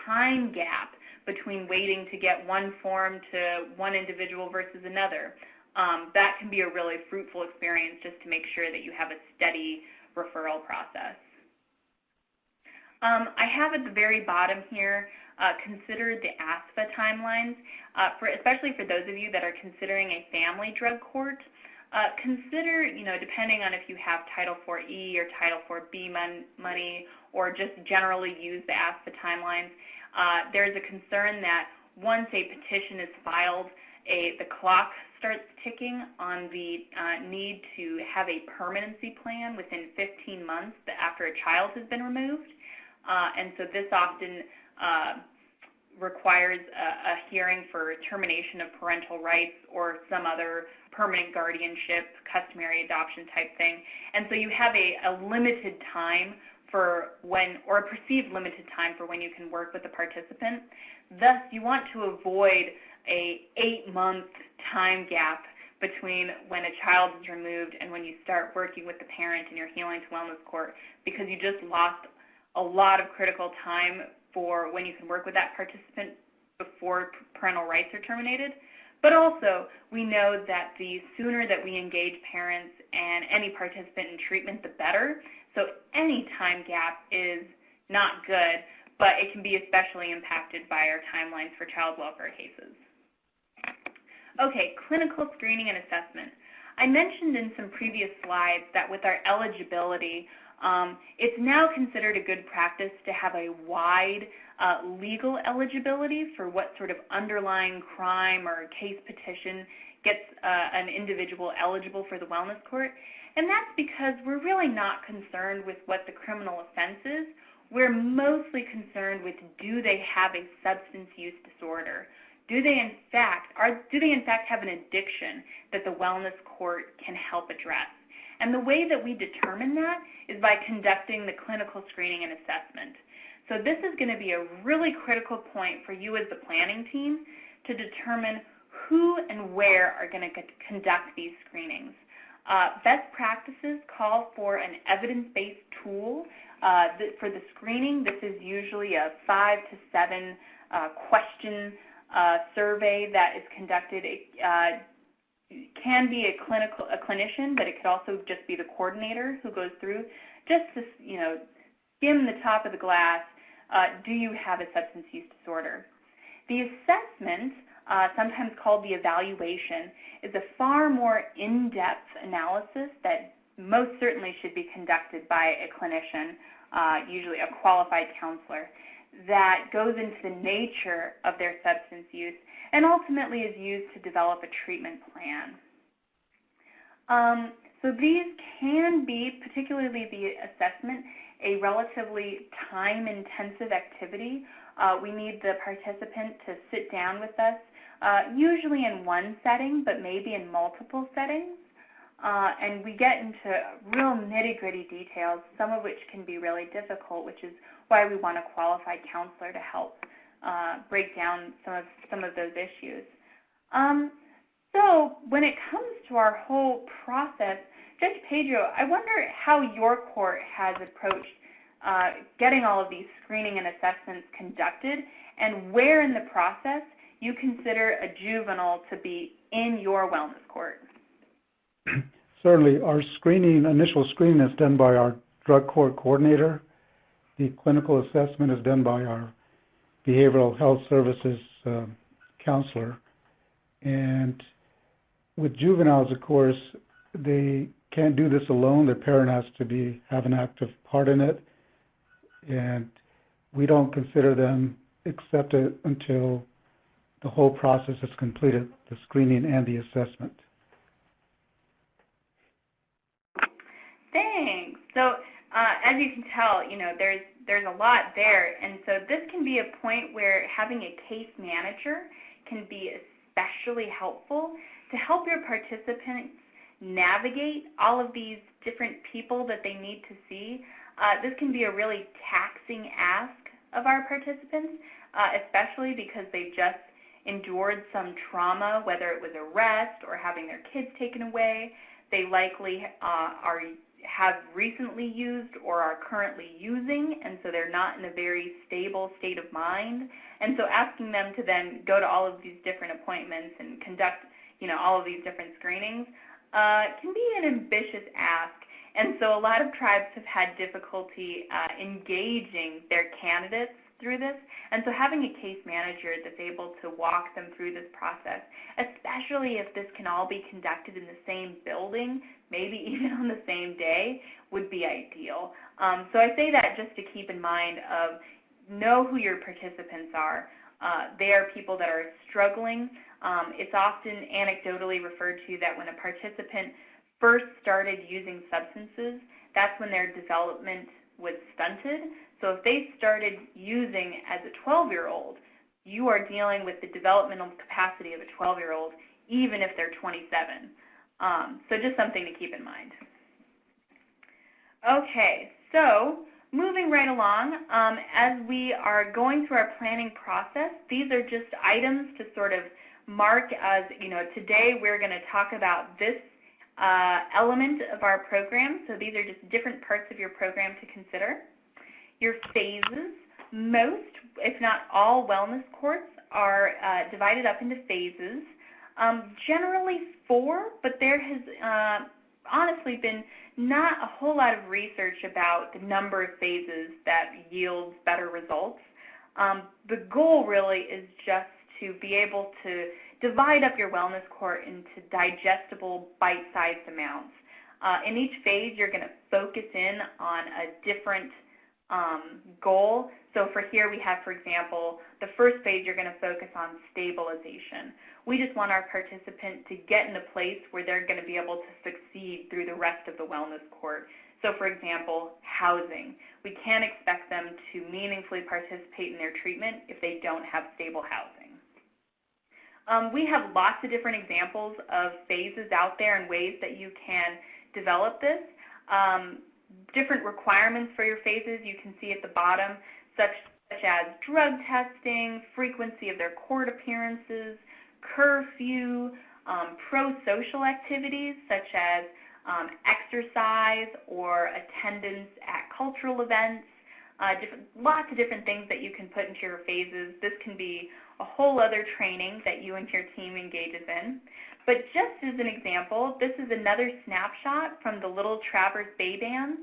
time gap between waiting to get one form to one individual versus another? That can be a really fruitful experience just to make sure that you have a steady referral process. I have at the very bottom here consider the ASFA timelines, especially for those of you that are considering a family drug court. Consider, depending on if you have Title IV-E or Title IV-B money or just generally use the ASFA timelines, there's a concern that once a petition is filed, the clock starts ticking on the need to have a permanency plan within 15 months after a child has been removed. And so this often requires a hearing for termination of parental rights or some other permanent guardianship, customary adoption type thing. And so you have a limited time for when, or a perceived limited time for when you can work with the participant. Thus, you want to avoid a 8-month time gap between when a child is removed and when you start working with the parent in your Healing to Wellness Court, because you just lost a lot of critical time for when you can work with that participant before parental rights are terminated. But also, we know that the sooner that we engage parents and any participant in treatment, the better. So any time gap is not good, but it can be especially impacted by our timelines for child welfare cases. Okay, clinical screening and assessment. I mentioned in some previous slides that with our eligibility, it's now considered a good practice to have a wide legal eligibility for what sort of underlying crime or case petition gets an individual eligible for the wellness court. And that's because we're really not concerned with what the criminal offense is. We're mostly concerned with, do they have a substance use disorder? Do they in fact have an addiction that the wellness court can help address? And the way that we determine that is by conducting the clinical screening and assessment. So this is going to be a really critical point for you as the planning team to determine who and where are going to conduct these screenings. Best practices call for an evidence-based tool. For the screening, this is usually a 5 to 7 question survey that is conducted. It can be a clinician, but it could also just be the coordinator who goes through just to skim the top of the glass. Do you have a substance use disorder? The assessment, sometimes called the evaluation, is a far more in-depth analysis that most certainly should be conducted by a clinician, usually a qualified counselor, that goes into the nature of their substance use and ultimately is used to develop a treatment plan. So these can be, particularly the assessment, a relatively time-intensive activity. We need the participant to sit down with us, usually in one setting, but maybe in multiple settings. And we get into real nitty-gritty details, some of which can be really difficult, which is why we want a qualified counselor to help break down some of those issues. So when it comes to our whole process, Judge Pedro, I wonder how your court has approached getting all of these screening and assessments conducted, and where in the process you consider a juvenile to be in your wellness court. Certainly, our initial screening is done by our drug court coordinator. The clinical assessment is done by our behavioral health services counselor. And with juveniles, of course, they can't do this alone. Their parent has to have an active part in it. And we don't consider them accepted until the whole process is completed, the screening and the assessment. Thanks. So as you can tell, there's a lot there, and so this can be a point where having a case manager can be especially helpful to help your participants navigate all of these different people that they need to see. This can be a really taxing ask of our participants, especially because they just endured some trauma, whether it was arrest or having their kids taken away. They likely have recently used or are currently using, and so they're not in a very stable state of mind. And so asking them to then go to all of these different appointments and conduct, all of these different screenings can be an ambitious ask. And so a lot of tribes have had difficulty engaging their candidates through this. And so having a case manager that's able to walk them through this process, especially if this can all be conducted in the same building, maybe even on the same day, would be ideal. So I say that just to keep in mind of know who your participants are. They are people that are struggling. It's often anecdotally referred to that when a participant first started using substances, that's when their development was stunted. So if they started using as a 12-year-old, you are dealing with the developmental capacity of a 12-year-old, even if they're 27. So just something to keep in mind. Okay, so moving right along, as we are going through our planning process, these are just items to sort of mark as, today we're going to talk about this element of our program. So these are just different parts of your program to consider. Your phases, most, if not all, wellness courts are divided up into phases. Generally 4, but there has honestly been not a whole lot of research about the number of phases that yields better results. The goal really is just to be able to divide up your wellness court into digestible, bite-sized amounts. In each phase, you're going to focus in on a different goal. So for here we have, for example, the first phase you're going to focus on stabilization. We just want our participant to get in a place where they're going to be able to succeed through the rest of the wellness court. So for example, housing. We can't expect them to meaningfully participate in their treatment if they don't have stable housing. We have lots of different examples of phases out there and ways that you can develop this. Different requirements for your phases you can see at the bottom, such as drug testing, frequency of their court appearances, curfew, pro-social activities such as exercise or attendance at cultural events, lots of different things that you can put into your phases. This can be a whole other training that you and your team engages in. But just as an example, this is another snapshot from the Little Traverse Bay Band.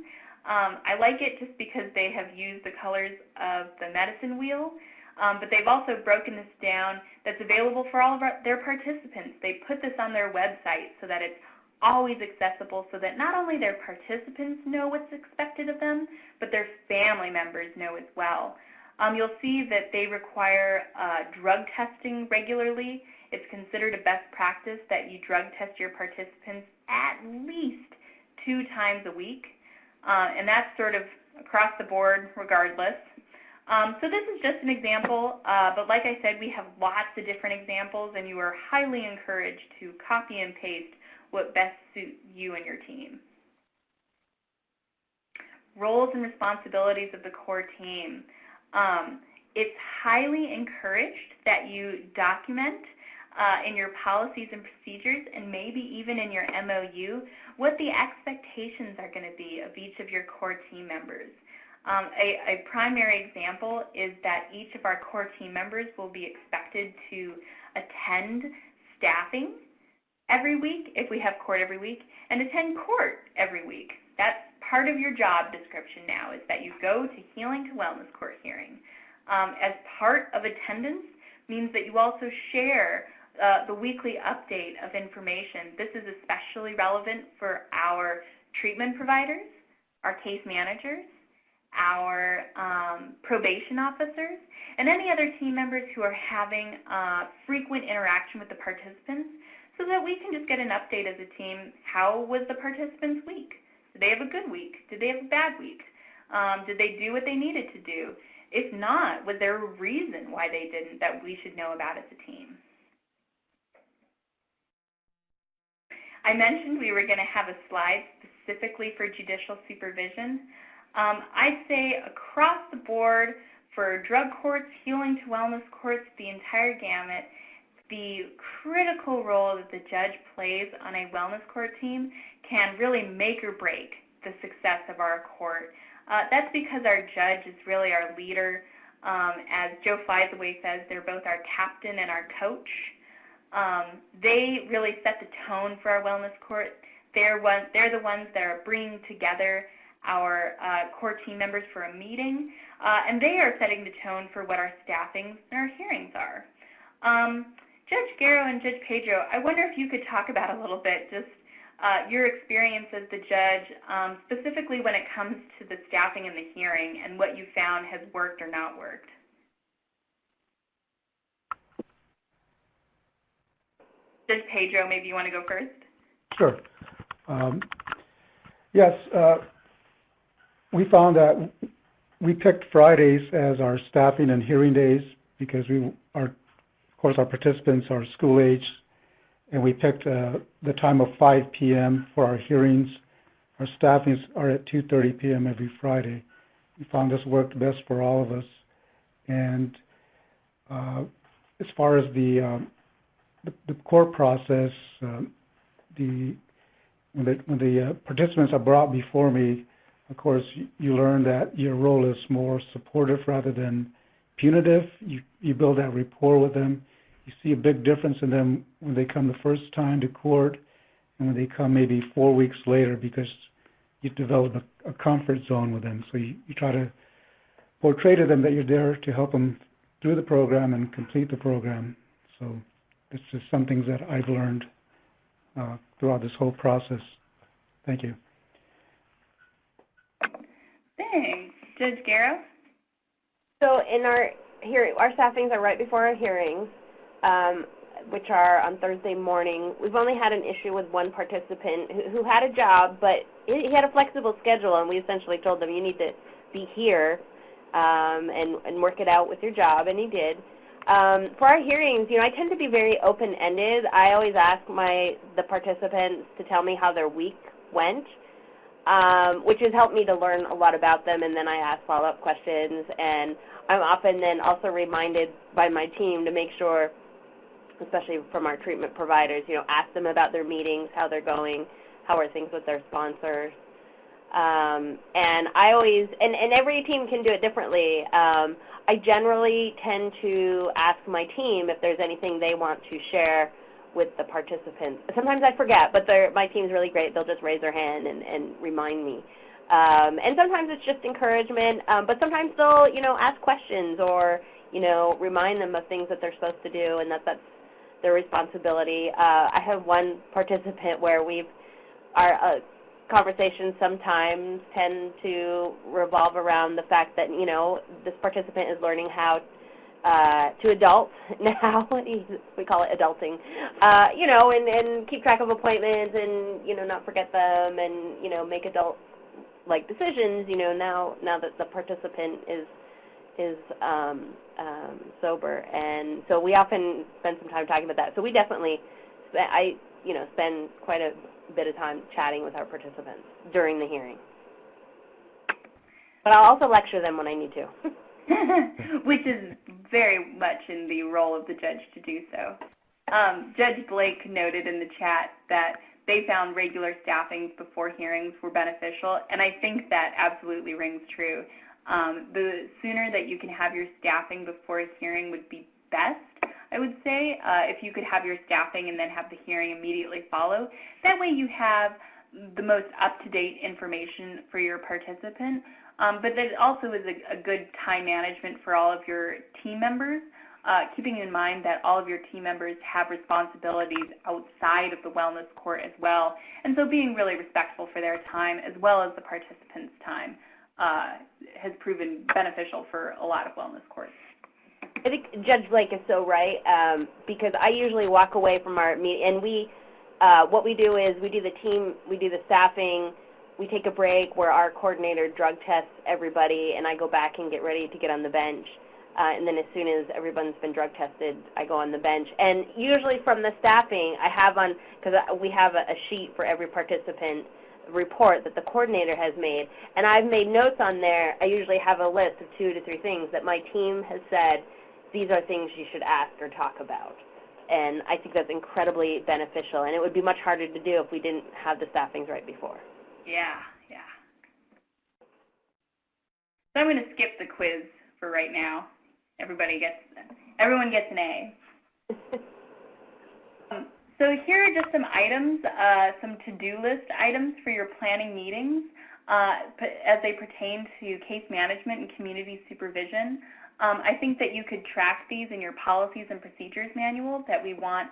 I like it just because they have used the colors of the medicine wheel, but they've also broken this down that's available for all of their participants. They put this on their website so that it's always accessible so that not only their participants know what's expected of them, but their family members know as well. You'll see that they require drug testing regularly. It's considered a best practice that you drug test your participants at least 2 times a week, and that's sort of across the board regardless. So this is just an example, but like I said, we have lots of different examples, and you are highly encouraged to copy and paste what best suits you and your team. Roles and responsibilities of the core team. It's highly encouraged that you document in your policies and procedures, and maybe even in your MOU, what the expectations are going to be of each of your core team members. A primary example is that each of our core team members will be expected to attend staffing every week, if we have court every week, and attend court every week. That's part of your job description now, is that you go to Healing to Wellness Court hearing. As part of attendance means that you also share the weekly update of information. This is especially relevant for our treatment providers, our case managers, our probation officers, and any other team members who are having frequent interaction with the participants, so that we can just get an update as a team. How was the participants' week? Did they have a good week? Did they have a bad week? Did they do what they needed to do? If not, was there a reason why they didn't that we should know about as a team? I mentioned we were going to have a slide specifically for judicial supervision. I'd say across the board for drug courts, healing to wellness courts, the entire gamut, the critical role that the judge plays on a wellness court team can really make or break the success of our court. That's because our judge is really our leader. As Joe Fizaway says, they're both our captain and our coach. They really set the tone for our wellness court. They're the ones that are bringing together our core team members for a meeting, and they are setting the tone for what our staffing and our hearings are. Judge Garrow and Judge Pedro, I wonder if you could talk about a little bit just your experience as the judge, specifically when it comes to the staffing and the hearing and what you found has worked or not worked. Judge Pedro, maybe you want to go first? Sure. Yes, we found that we picked Fridays as our staffing and hearing days because of course, our participants are school age, and we picked the time of 5 p.m. for our hearings. Our staffings are at 2:30 p.m. every Friday. We found this worked best for all of us. And as far as the court process, when the participants are brought before me, of course, you learn that your role is more supportive rather than punitive. You build that rapport with them. You see a big difference in them when they come the first time to court and when they come maybe 4 weeks later, because you develop a comfort zone with them. So you try to portray to them that you're there to help them through the program and complete the program. So it's just some things that I've learned throughout this whole process. Thank you. Thanks. Judge Garrow? So in our hearing, our staffings are right before our hearings, which are on Thursday morning. We've only had an issue with one participant who had a job, but he had a flexible schedule, and we essentially told them, you need to be here and work it out with your job, and he did. For our hearings, I tend to be very open-ended. I always ask the participants to tell me how their week went, which has helped me to learn a lot about them, and then I ask follow-up questions, and I'm often then also reminded by my team to make sure, especially from our treatment providers, ask them about their meetings, how they're going, how are things with their sponsors. And I always, and every team can do it differently. I generally tend to ask my team if there's anything they want to share with the participants. Sometimes I forget, but my team's really great. They'll just raise their hand and remind me. And sometimes it's just encouragement, but sometimes they'll, ask questions or, remind them of things that they're supposed to do, and that's their responsibility. I have one participant where our conversations sometimes tend to revolve around the fact that, this participant is learning how to adult now. We call it adulting, and keep track of appointments and, not forget them and, make adult-like decisions, now that the participant is sober. And so we often spend some time talking about that. So we definitely, spend quite a bit of time chatting with our participants during the hearing. But I'll also lecture them when I need to. Which is very much in the role of the judge to do so. Judge Blake noted in the chat that they found regular staffings before hearings were beneficial, and I think that absolutely rings true. The sooner that you can have your staffing before a hearing would be best, I would say, if you could have your staffing and then have the hearing immediately follow. That way you have the most up-to-date information for your participant, but that also is a good time management for all of your team members, keeping in mind that all of your team members have responsibilities outside of the wellness court as well, and so being really respectful for their time as well as the participants' time has proven beneficial for a lot of wellness courts. I think Judge Blake is so right, because I usually walk away from our meeting, and what we do is we do the staffing, we take a break where our coordinator drug tests everybody, and I go back and get ready to get on the bench. And then as soon as everyone's been drug tested, I go on the bench. And usually from the staffing, I have because we have a sheet for every participant report that the coordinator has made, and I've made notes on there. I usually have a list of 2 to 3 things that my team has said, these are things you should ask or talk about. and I think that's incredibly beneficial, and it would be much harder to do if we didn't have the staffings right before. Yeah, yeah. So I'm going to skip the quiz for right now. Everyone gets an A. So here are just some items, some to-do list items for your planning meetings as they pertain to case management and community supervision. I think that you could track these in your policies and procedures manual, that we want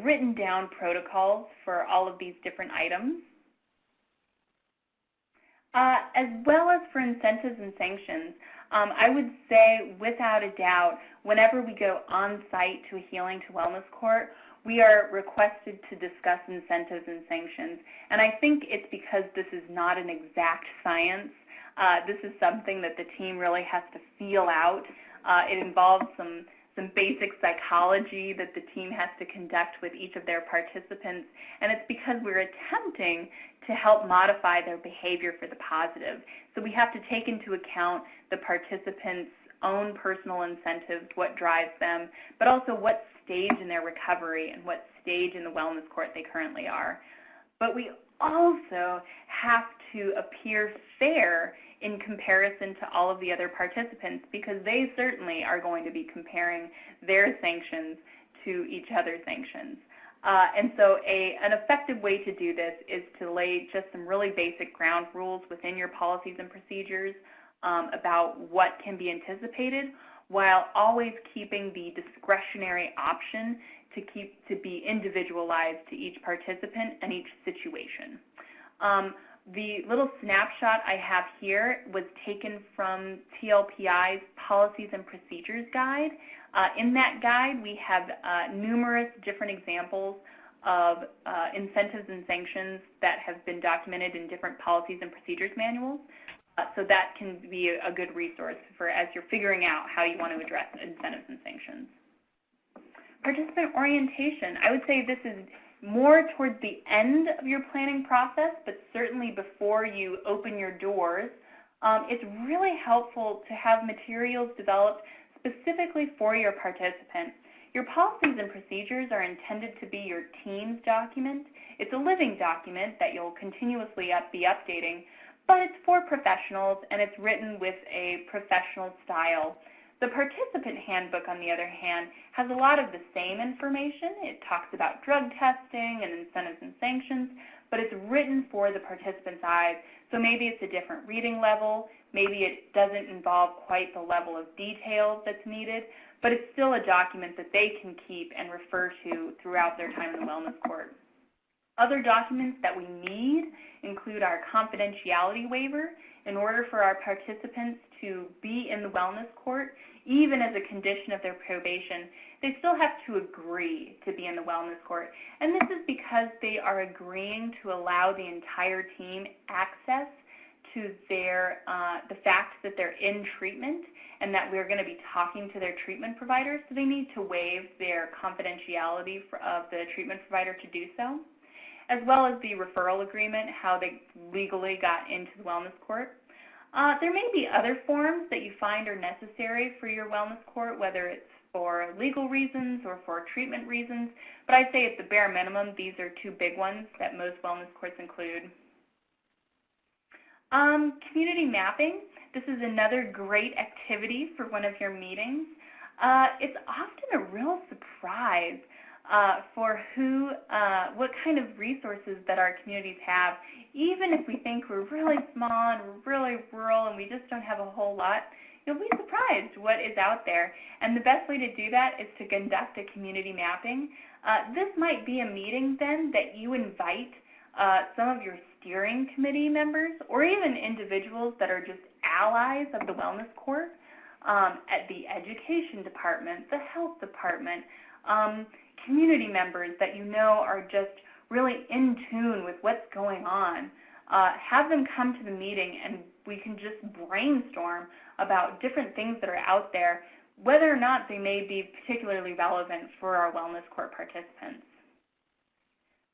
written down protocols for all of these different items. As well as for incentives and sanctions, I would say without a doubt, whenever we go on site to a healing to wellness court, we are requested to discuss incentives and sanctions. And I think it's because this is not an exact science. This is something that the team really has to feel out. It involves some basic psychology that the team has to conduct with each of their participants, and it's because we're attempting to help modify their behavior for the positive. So we have to take into account the participants' own personal incentives, what drives them, but also what stage in their recovery and what stage in the wellness court they currently are. But we also have to appear fair in comparison to all of the other participants, because they certainly are going to be comparing their sanctions to each other's sanctions. And so an effective way to do this is to lay just some really basic ground rules within your policies and procedures about what can be anticipated, while always keeping the discretionary option to be individualized to each participant and each situation. The little snapshot I have here was taken from TLPI's Policies and Procedures Guide. In that guide, we have numerous different examples of incentives and sanctions that have been documented in different policies and procedures manuals. So that can be a good resource for as you're figuring out how you want to address incentives and sanctions. Participant orientation. I would say this is more towards the end of your planning process, but certainly before you open your doors. It's really helpful to have materials developed specifically for your participant. Your policies and procedures are intended to be your team's document. It's a living document that you'll continuously be updating, but it's for professionals and it's written with a professional style. The participant handbook, on the other hand, has a lot of the same information. It talks about drug testing and incentives and sanctions, but it's written for the participant's eyes. So maybe it's a different reading level. Maybe it doesn't involve quite the level of detail that's needed, but it's still a document that they can keep and refer to throughout their time in the wellness court. Other documents that we need include our confidentiality waiver. In order for our participants to be in the wellness court, even as a condition of their probation, they still have to agree to be in the wellness court. And this is because they are agreeing to allow the entire team access to the fact that they're in treatment and that we're going to be talking to their treatment provider. So they need to waive their confidentiality of the treatment provider to do so, as well as the referral agreement, how they legally got into the wellness court. There may be other forms that you find are necessary for your wellness court, whether it's for legal reasons or for treatment reasons, but I'd say at the bare minimum, these are two big ones that most wellness courts include. Community mapping. This is another great activity for one of your meetings. It's often a real surprise for what kind of resources that our communities have. Even if we think we're really small and we're really rural and we just don't have a whole lot, you'll be surprised what is out there. And the best way to do that is to conduct a community mapping. This might be a meeting then that you invite some of your steering committee members or even individuals that are just allies of the wellness court at the education department, the health department, community members that you know are just really in tune with what's going on. Have them come to the meeting and we can just brainstorm about different things that are out there, whether or not they may be particularly relevant for our wellness court participants.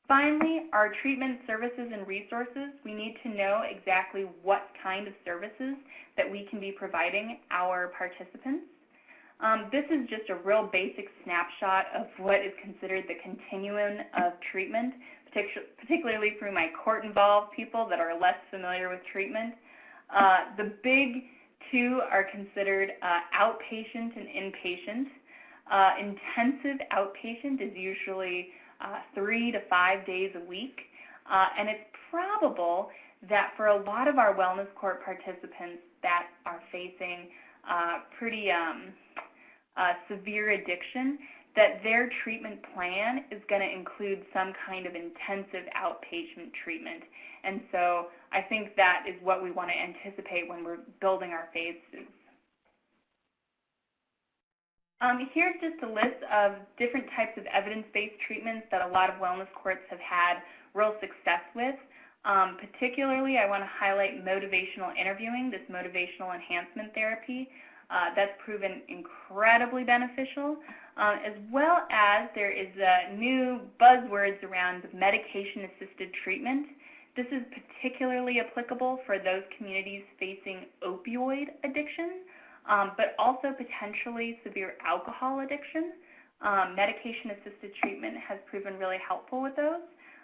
Finally, our treatment services and resources. We need to know exactly what kind of services that we can be providing our participants. This is just a real basic snapshot of what is considered the continuum of treatment, particularly for my court-involved people that are less familiar with treatment. The big two are considered outpatient and inpatient. Intensive outpatient is usually 3 to 5 days a week, and it's probable that for a lot of our wellness court participants that are facing pretty severe addiction, that their treatment plan is going to include some kind of intensive outpatient treatment. And so I think that is what we want to anticipate when we're building our phases. Here's just a list of different types of evidence-based treatments that a lot of wellness courts have had real success with. Particularly, I want to highlight motivational interviewing, this motivational enhancement therapy. That's proven incredibly beneficial, as well as there is new buzzwords around medication-assisted treatment. This is particularly applicable for those communities facing opioid addiction, but also potentially severe alcohol addiction. Medication-assisted treatment has proven really helpful with those,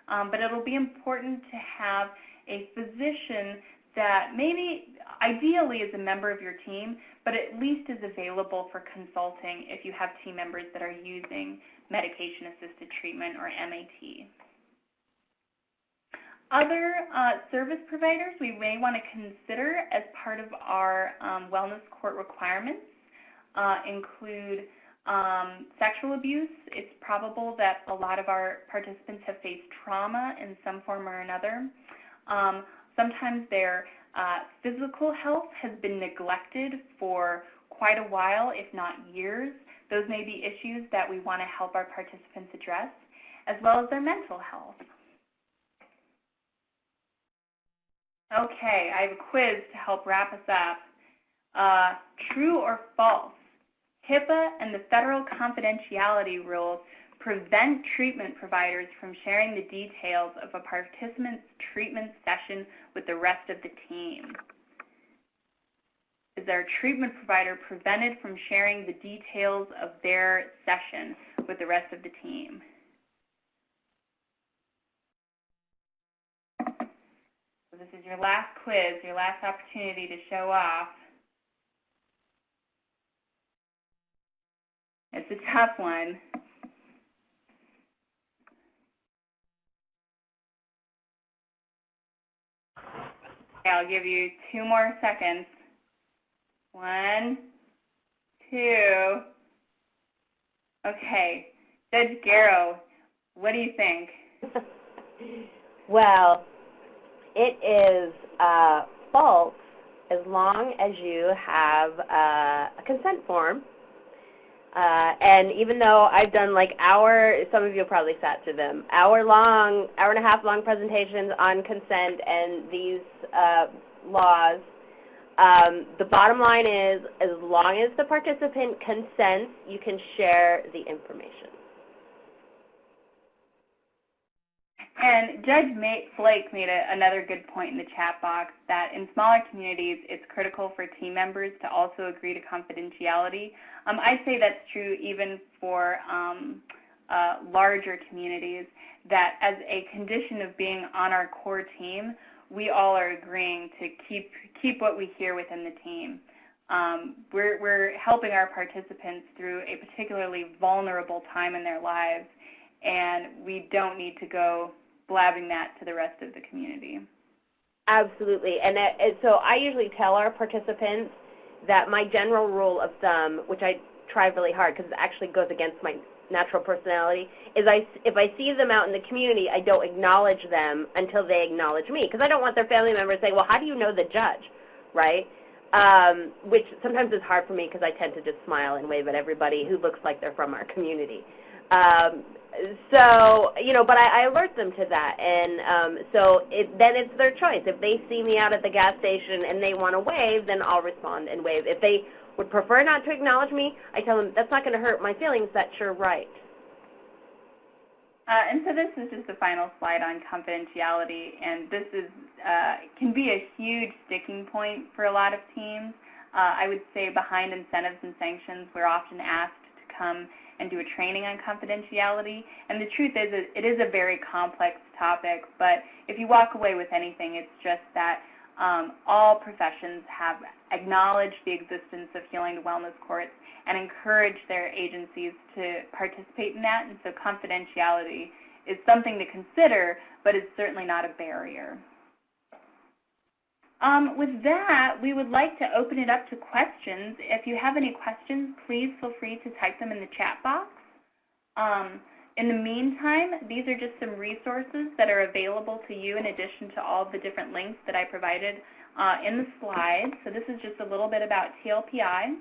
but it'll be important to have a physician that maybe ideally is a member of your team, but at least is available for consulting if you have team members that are using medication-assisted treatment or MAT. Other service providers we may want to consider as part of our wellness court requirements include sexual abuse. It's probable that a lot of our participants have faced trauma in some form or another. Sometimes their physical health has been neglected for quite a while, if not years. Those may be issues that we want to help our participants address, as well as their mental health. Okay, I have a quiz to help wrap us up. True or false? HIPAA and the federal confidentiality rules prevent treatment providers from sharing the details of a participant's treatment session with the rest of the team. Is our treatment provider prevented from sharing the details of their session with the rest of the team? So this is your last quiz, your last opportunity to show off. It's a tough one. Okay, I'll give you 2 more seconds. 1, 2. Okay, Judge Garrow, what do you think? Well, it is false as long as you have a consent form. And even though I've done like some of you probably sat through them, hour and a half long presentations on consent and these laws, the bottom line is as long as the participant consents, you can share the information. And Judge Flake made another good point in the chat box that in smaller communities, it's critical for team members to also agree to confidentiality. I say that's true even for larger communities, that as a condition of being on our core team, we all are agreeing to keep what we hear within the team. We're helping our participants through a particularly vulnerable time in their lives, and we don't need to go blabbing that to the rest of the community. Absolutely. And so I usually tell our participants that my general rule of thumb, which I try really hard because it actually goes against my natural personality, is if I see them out in the community, I don't acknowledge them until they acknowledge me, because I don't want their family members saying, well, how do you know the judge, right? Which sometimes is hard for me because I tend to just smile and wave at everybody who looks like they're from our community. So, but I alert them to that, and then it's their choice. If they see me out at the gas station and they want to wave, then I'll respond and wave. If they would prefer not to acknowledge me, I tell them, that's not going to hurt my feelings, that's your right. And so this is just the final slide on confidentiality, and this is can be a huge sticking point for a lot of teams. I would say behind incentives and sanctions, we're often asked to come and do a training on confidentiality. And the truth is, it is a very complex topic, but if you walk away with anything, it's just that all professions have acknowledged the existence of healing to wellness courts and encourage their agencies to participate in that. And so confidentiality is something to consider, but it's certainly not a barrier. With that, we would like to open it up to questions. If you have any questions, please feel free to type them in the chat box. In the meantime, these are just some resources that are available to you in addition to all the different links that I provided in the slides. So this is just a little bit about TLPI.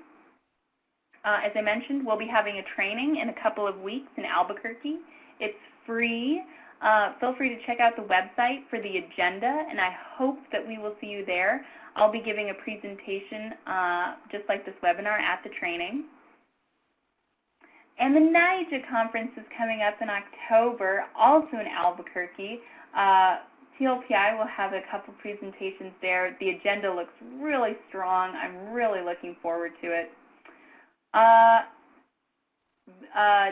As I mentioned, we'll be having a training in a couple of weeks in Albuquerque. It's free. Feel free to check out the website for the agenda, and I hope that we will see you there. I'll be giving a presentation just like this webinar at the training. And the NIJA conference is coming up in October, also in Albuquerque. TLPI will have a couple presentations there. The agenda looks really strong. I'm really looking forward to it.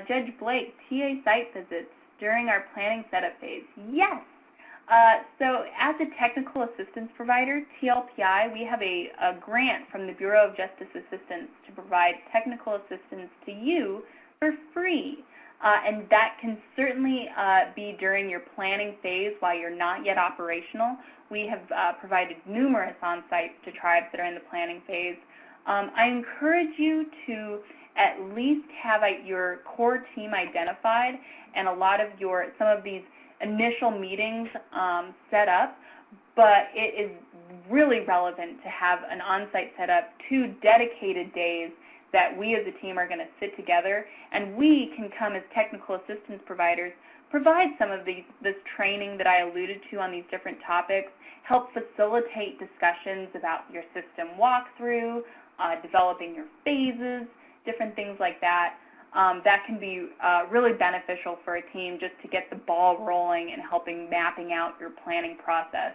Judge Blake, TA site visits during our planning setup phase. Yes. So as a technical assistance provider, TLPI, we have a grant from the Bureau of Justice Assistance to provide technical assistance to you for free. And that can certainly be during your planning phase while you're not yet operational. We have provided numerous on-sites to tribes that are in the planning phase. I encourage you to at least have your core team identified and some of these initial meetings set up, but it is really relevant to have an on-site set up, 2 dedicated days that we as a team are going to sit together, and we can come as technical assistance providers, provide some of this training that I alluded to on these different topics, help facilitate discussions about your system walkthrough, developing your phases, different things like that. That can be really beneficial for a team just to get the ball rolling and helping mapping out your planning process.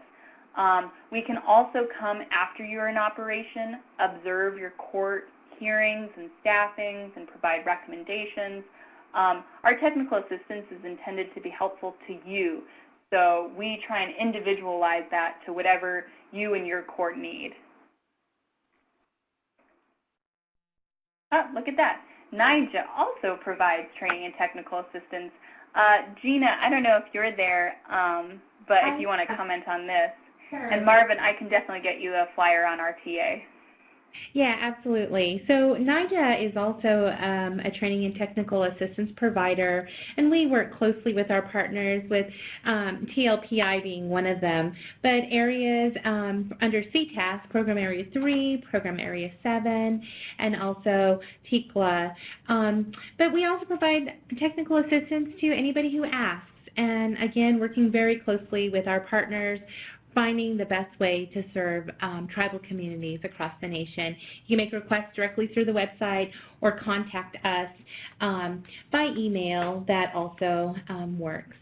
We can also come after you're in operation, observe your court hearings and staffings and provide recommendations. Our technical assistance is intended to be helpful to you, so we try and individualize that to whatever you and your court need. Oh, look at that. NIJA also provides training and technical assistance. Gina, I don't know if you're there, but if you want to comment on this. Sure. And Marvin, I can definitely get you a flyer on our TA. Yeah, absolutely. So NIJA is also a training and technical assistance provider, and we work closely with our partners, with TLPI being one of them, but areas under CTAS, Program Area 3, Program Area 7, and also TICLA. But we also provide technical assistance to anybody who asks, and again, working very closely with our partners, finding the best way to serve tribal communities across the nation. You can make requests directly through the website or contact us by email. That also works.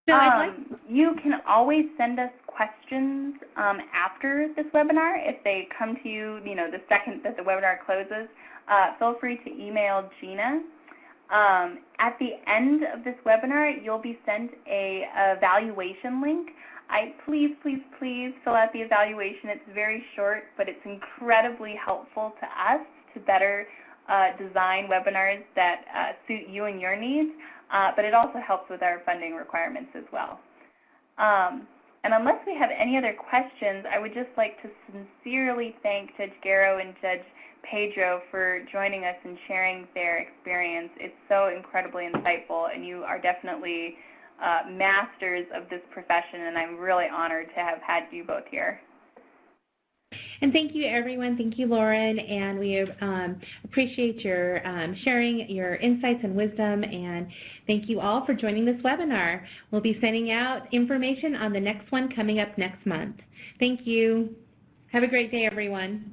So you can always send us questions after this webinar. If they come to you, the second that the webinar closes, feel free to email Gina. At the end of this webinar, you'll be sent a evaluation link. Please, please, please fill out the evaluation. It's very short, but it's incredibly helpful to us to better design webinars that suit you and your needs, but it also helps with our funding requirements as well. And unless we have any other questions, I would just like to sincerely thank Judge Garrow and Judge Pedro for joining us and sharing their experience. It's so incredibly insightful, and you are definitely masters of this profession, and I'm really honored to have had you both here. And thank you, everyone. Thank you, Lauren. And we appreciate your sharing your insights and wisdom. And thank you all for joining this webinar. We'll be sending out information on the next one coming up next month. Thank you. Have a great day, everyone.